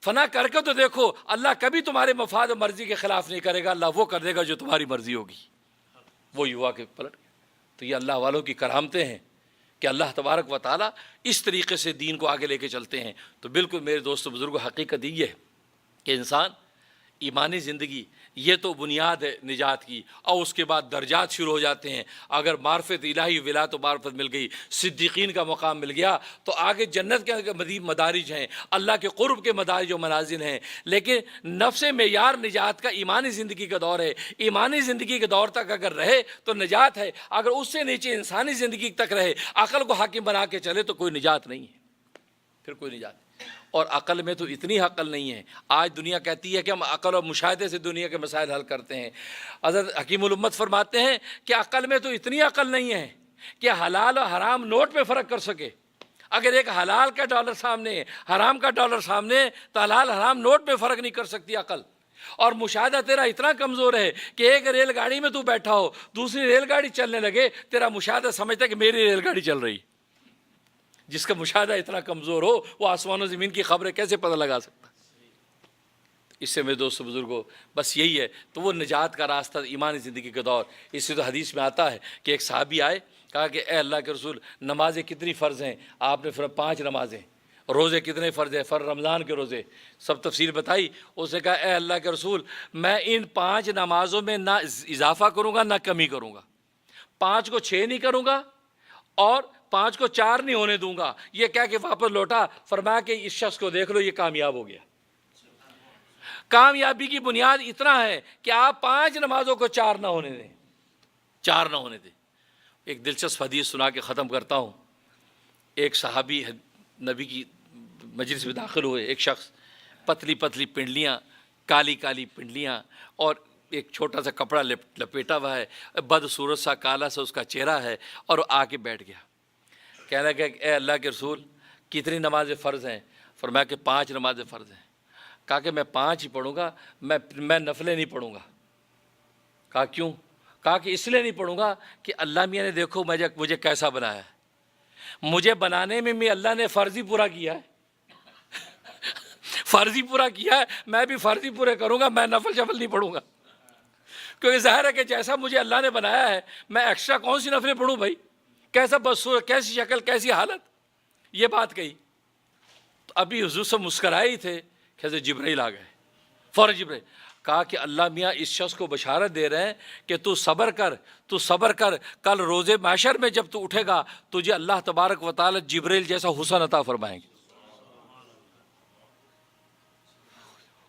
Speaker 3: فنا کر کے تو دیکھو، اللہ کبھی تمہارے مفاد و مرضی کے خلاف نہیں کرے گا، اللہ وہ کر دے گا جو تمہاری مرضی ہوگی. وہ ہوا کہ پلٹ گیا. تو یہ اللہ والوں کی کرامتیں ہیں کہ اللہ تبارک و تعالیٰ اس طریقے سے دین کو آگے لے کے چلتے ہیں. تو بالکل میرے دوستو بزرگوں، حقیقت یہ ہے کہ انسان ایمانی زندگی یہ تو بنیاد ہے نجات کی، اور اس کے بعد درجات شروع ہو جاتے ہیں. اگر معرفت الہی ولایت و معرفت مل گئی، صدیقین کا مقام مل گیا، تو آگے جنت کے مزید مدارج ہیں، اللہ کے قرب کے مدارج و منازل ہیں. لیکن نفس معیار نجات کا ایمانی زندگی کا دور ہے. ایمانی زندگی کے دور تک اگر رہے تو نجات ہے، اگر اس سے نیچے انسانی زندگی تک رہے، عقل کو حاکم بنا کے چلے تو کوئی نجات نہیں ہے، پھر کوئی نجات نہیں. اور عقل میں تو اتنی عقل نہیں ہے. آج دنیا کہتی ہے کہ ہم عقل اور مشاہدے سے دنیا کے مسائل حل کرتے ہیں. حضرت حکیم الامت فرماتے ہیں کہ عقل میں تو اتنی عقل نہیں ہے کہ حلال اور حرام نوٹ میں فرق کر سکے. اگر ایک حلال کا ڈالر سامنے ہے، حرام کا ڈالر سامنے ہے، تو حلال حرام نوٹ میں فرق نہیں کر سکتی عقل. اور مشاہدہ تیرا اتنا کمزور ہے کہ ایک ریل گاڑی میں تو بیٹھا ہو، دوسری ریل گاڑی چلنے لگے، تیرا مشاہدہ سمجھتا ہے کہ میری ریل گاڑی چل رہی. جس کا مشاہدہ اتنا کمزور ہو وہ آسمان و زمین کی خبریں کیسے پتہ لگا سکتا؟ اس سے میرے دوستو بزرگوں بس یہی ہے. تو وہ نجات کا راستہ ایمانی زندگی کا دور. اس سے تو حدیث میں آتا ہے کہ ایک صحابی آئے، کہا کہ اے اللہ کے رسول نمازیں کتنی فرض ہیں؟ آپ نے فرمایا 5 نمازیں. روزے کتنے فرض ہیں؟ رمضان کے روزے سب تفصیل بتائی. اس نے کہا اے اللہ کے رسول میں ان 5 نمازوں میں نہ اضافہ کروں گا نہ کمی کروں گا. 5 کو 6 نہیں کروں گا اور 5 کو 4 نہیں ہونے دوں گا. یہ کہہ کے واپس لوٹا. فرمایا کہ اس شخص کو دیکھ لو، یہ کامیاب ہو گیا. کامیابی کی بنیاد اتنا ہے کہ آپ 5 نمازوں کو 4 نہ ہونے دیں، 4 نہ ہونے دیں. ایک دلچسپ حدیث سنا کے ختم کرتا ہوں. ایک صحابی نبی کی مجلس میں داخل ہوئے. ایک شخص، پتلی پتلی پنڈلیاں، کالی کالی پنڈلیاں، اور ایک چھوٹا سا کپڑا لپیٹا ہوا ہے، بدصورت سا کالا سا اس کا چہرہ ہے، اور وہ آ کے بیٹھ گیا. کہنے لگا کہ اے اللہ کے رسول کتنی نمازیں فرض ہیں؟ فرمایا کہ 5 نمازیں فرض ہیں. کہا کہ میں 5 ہی پڑھوں گا، میں نفلیں نہیں پڑھوں گا. کہا کیوں؟ کہا کہ اس لیے نہیں پڑھوں گا کہ اللہ میاں نے دیکھو مجھے کیسا بنایا ہے. مجھے بنانے میں اللہ نے فرض ہی پورا کیا ہے، فرض ہی پورا کیا ہے، میں بھی فرض ہی پورے کروں گا، میں نفل شفل نہیں پڑھوں گا. کیونکہ ظاہر ہے کہ جیسا مجھے اللہ نے بنایا ہے میں ایکسٹرا کون سی نفلیں پڑھوں بھائی؟ کیسا بدصورت، کیسی شکل، کیسی حالت. یہ بات کہی تو ابھی حضور سے مسکرائے ہی تھے کہ حضرت جبرائیل آ گئے. فوراً جبرائیل کہا کہ اللہ میاں اس شخص کو بشارت دے رہے ہیں کہ تو صبر کر، کل روز محشر میں جب تو اٹھے گا تجھے اللہ تبارک و تعالی جبرائیل جیسا حسن عطا فرمائیں گے.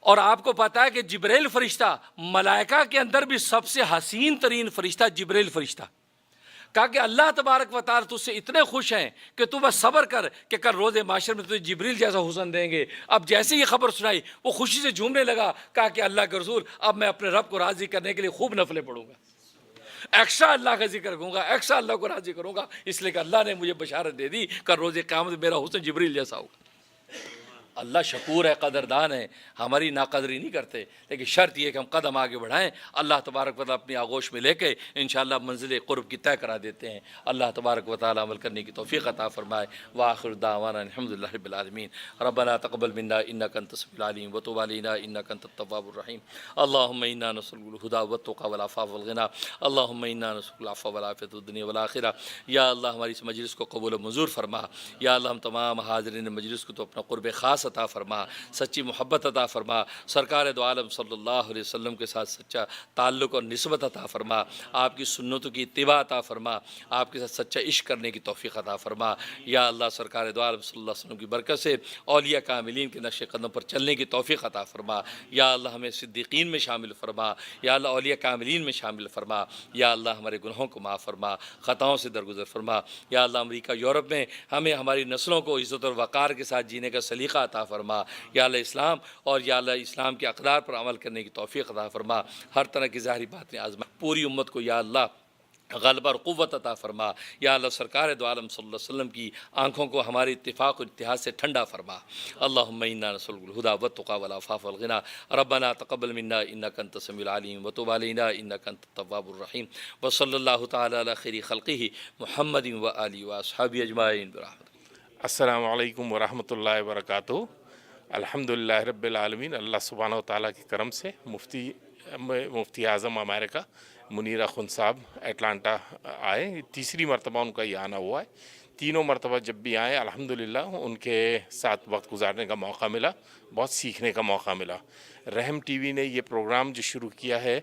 Speaker 3: اور آپ کو پتا ہے کہ جبرائیل فرشتہ ملائکہ کے اندر بھی سب سے حسین ترین فرشتہ جبرائیل فرشتہ. کہا کہ اللہ تبارک و تعالی تجھ سے اتنے خوش ہیں کہ تو بس صبر کر کہ کل روز معاشر میں تجھے جبریل جیسا حسن دیں گے. اب جیسے یہ خبر سنائی وہ خوشی سے جھومنے لگا. کہا کہ اللہ کے رسول اب میں اپنے رب کو راضی کرنے کے لیے خوب نفلیں پڑھوں گا، ایکسٹرا اللہ کا ذکر کروں گا، ایکسٹرا اللہ کو راضی کروں گا، اس لیے کہ اللہ نے مجھے بشارت دے دی کل روز قیامت میرا حسن جبریل جیسا ہوگا. اللہ شکور ہے، قدردان ہے، ہماری ناقدری نہیں کرتے، لیکن شرط یہ کہ ہم قدم آگے بڑھائیں، اللہ تبارک و تعالیٰ اپنی آغوش میں لے کے انشاءاللہ منزل قرب کی طے کرا دیتے ہیں۔ اللہ تبارک و تعالیٰ عمل کرنے کی توفیق عطا فرمائے۔ وآخر دعوانا الحمدللہ رب العالمین۔ ربنا تقبل منا انک انت السمیع العلیم وتب علینا انک انت التواب الرحیم۔ اللہم انا نسألک الہدی والتقی والعفاف والغنی۔ اللہم انا نسألک العفو والعافیۃ فی الدنیا والآخرہ۔ یا اللہ ہماری اس مجلس کو قبول و منظور فرما۔ یا اللہ ہم تمام حاضرین مجلس کو تو اپنا قرب خاص عطا فرما، سچی محبت عطا فرما، سرکار دو عالم صلی اللہ علیہ وسلم کے ساتھ سچا تعلق اور نسبت عطا فرما، آپ کی سنتوں کی اتباع عطا فرما، آپ کے ساتھ سچا عشق کرنے کی توفیق عطا فرما۔ یا اللہ سرکار دو عالم صلی اللہ علیہ وسلم کی برکت سے اولیاء کاملین کے نقش قدم پر چلنے کی توفیق عطا فرما۔ یا اللہ ہمیں صدیقین میں شامل فرما، یا اللہ اولیاء کاملین میں شامل فرما۔ یا اللہ ہمارے گناہوں کو معاف فرما، خطاؤں سے درگزر فرما۔ یا اللہ امریکہ یورپ میں ہمیں ہماری نسلوں کو عزت اور وقار کے ساتھ جینے کا سلیقہ عطا فرما۔ یا اللہ اسلام اور یا اللہ اسلام کے اقدار پر عمل کرنے کی توفیق عطا فرما۔ ہر طرح کی ظاہری باتیں آزما، پوری امت کو یا اللہ غلبہ اور قوت عطا فرما۔ یا اللہ سرکار دو عالم صلی اللہ علیہ وسلم کی آنکھوں کو ہمارے اتفاق اور اتحاد سے ٹھنڈا فرما۔ اللہم انا نسألک الہدی والتقی والعفاف والغنی۔ ربنا تقبل منا انک انت السمیع العلیم وتب علینا انک انت التواب الرحیم۔ وصلی اللہ تعالی علی خیر خلقہ محمد وآلہ واصحابہ اجمعین برحمتہ۔
Speaker 4: السلام علیکم ورحمۃ اللہ وبرکاتہ۔ الحمدللہ رب العالمین، اللہ سبحانہ و تعالیٰ کے کرم سے مفتی اعظم امریکہ منیر اخون صاحب اٹلانٹا آئے۔ تیسری مرتبہ ان کا یہ آنا ہوا ہے۔ تینوں مرتبہ جب بھی آئے الحمدللہ ان کے ساتھ وقت گزارنے کا موقع ملا، بہت سیکھنے کا موقع ملا۔ رحم ٹی وی نے یہ پروگرام جو شروع کیا ہے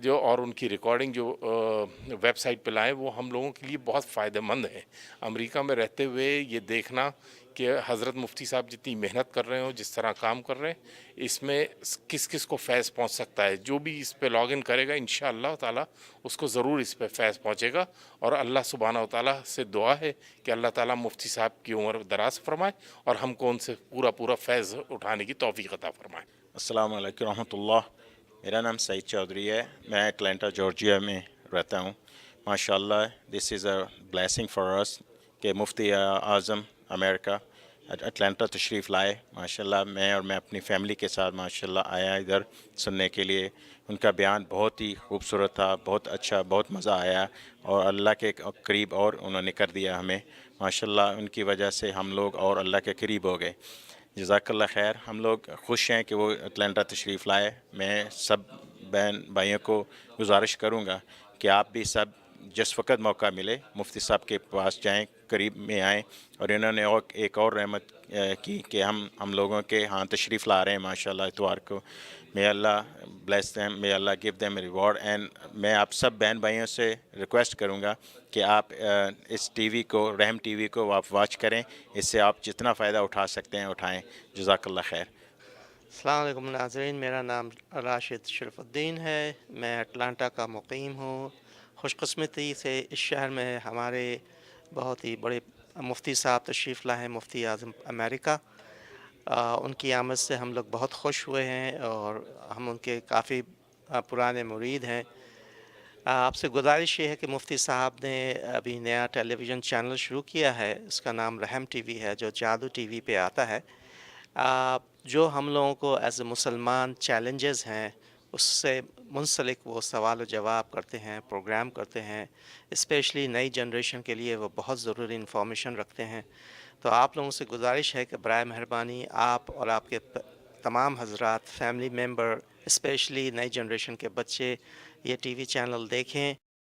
Speaker 4: اور ان کی ریکارڈنگ جو ویب سائٹ پہ لائے، وہ ہم لوگوں کے لیے بہت فائدہ مند ہے۔ امریکہ میں رہتے ہوئے یہ دیکھنا کہ حضرت مفتی صاحب جتنی محنت کر رہے ہوں، جس طرح کام کر رہے ہیں، اس میں کس کس کو فیض پہنچ سکتا ہے۔ جو بھی اس پہ لاگ ان کرے گا انشاءاللہ تعالیٰ اس کو ضرور اس پہ فیض پہنچے گا۔ اور اللہ سبحانہ و تعالیٰ سے دعا ہے کہ اللہ تعالیٰ مفتی صاحب کی عمر دراز فرمائے اور ہم کو ان سے پورا فیض اٹھانے کی توفیق عطا فرمائے۔
Speaker 5: السلام علیکم ورحمۃ اللہ۔ میرا نام سعید چودھری ہے، میں اٹلانٹا جارجیا میں رہتا ہوں۔ ماشاءاللہ دس از اے بلیسنگ فار اس کہ مفتی اعظم امریکہ اٹلانٹا تشریف لائے۔ ماشاءاللہ میں اپنی فیملی کے ساتھ ماشاءاللہ آیا ادھر سننے کے لیے۔ ان کا بیان بہت ہی خوبصورت تھا، بہت اچھا، بہت مزہ آیا اور اللہ کے قریب اور انہوں نے کر دیا ہمیں۔ ماشاءاللہ ان کی وجہ سے ہم لوگ اور اللہ کے قریب ہو گئے۔ جزاک اللہ خیر۔ ہم لوگ خوش ہیں کہ وہ اٹلانٹا تشریف لائے۔ میں سب بہن بھائیوں کو گزارش کروں گا کہ آپ بھی سب جس وقت موقع ملے مفتی صاحب کے پاس جائیں، قریب میں آئیں۔ اور انہوں نے ایک اور رحمت کی کہ ہم لوگوں کے ہاں تشریف لا رہے ہیں ماشاءاللہ اتوار کو۔ may Allah bless them, may Allah give them a reward. and میں آپ سب بہن بھائیوں سے ریکویسٹ کروں گا کہ آپ اس ٹی وی کو، رحم ٹی وی کو آپ واچ کریں، اس سے آپ جتنا فائدہ اٹھا سکتے ہیں اٹھائیں۔ جزاک اللہ خیر۔
Speaker 6: السلام علیکم ناظرین، میرا نام راشد شرف الدین ہے، میں اٹلانٹا کا مقیم ہوں۔ خوش قسمتی سے اس شہر میں ہمارے بہت ہی بڑے مفتی صاحب تشریف لائے ہیں، مفتی اعظم امریکہ۔ ان کی آمد سے ہم لوگ بہت خوش ہوئے ہیں اور ہم ان کے کافی پرانے مرید ہیں۔ آپ سے گزارش یہ ہے کہ مفتی صاحب نے ابھی نیا ٹیلی ویژن چینل شروع کیا ہے، اس کا نام رحم ٹی وی ہے، جو جادو ٹی وی پہ آتا ہے۔ جو ہم لوگوں کو ایز اے مسلمان چیلنجز ہیں، اس سے منسلک وہ سوال و جواب کرتے ہیں، پروگرام کرتے ہیں۔ اسپیشلی نئی جنریشن کے لیے وہ بہت ضروری انفارمیشن رکھتے ہیں۔ تو آپ لوگوں سے گزارش ہے کہ برائے مہربانی آپ اور آپ کے تمام حضرات، فیملی ممبر، اسپیشلی نئی جنریشن کے بچے یہ ٹی وی چینل دیکھیں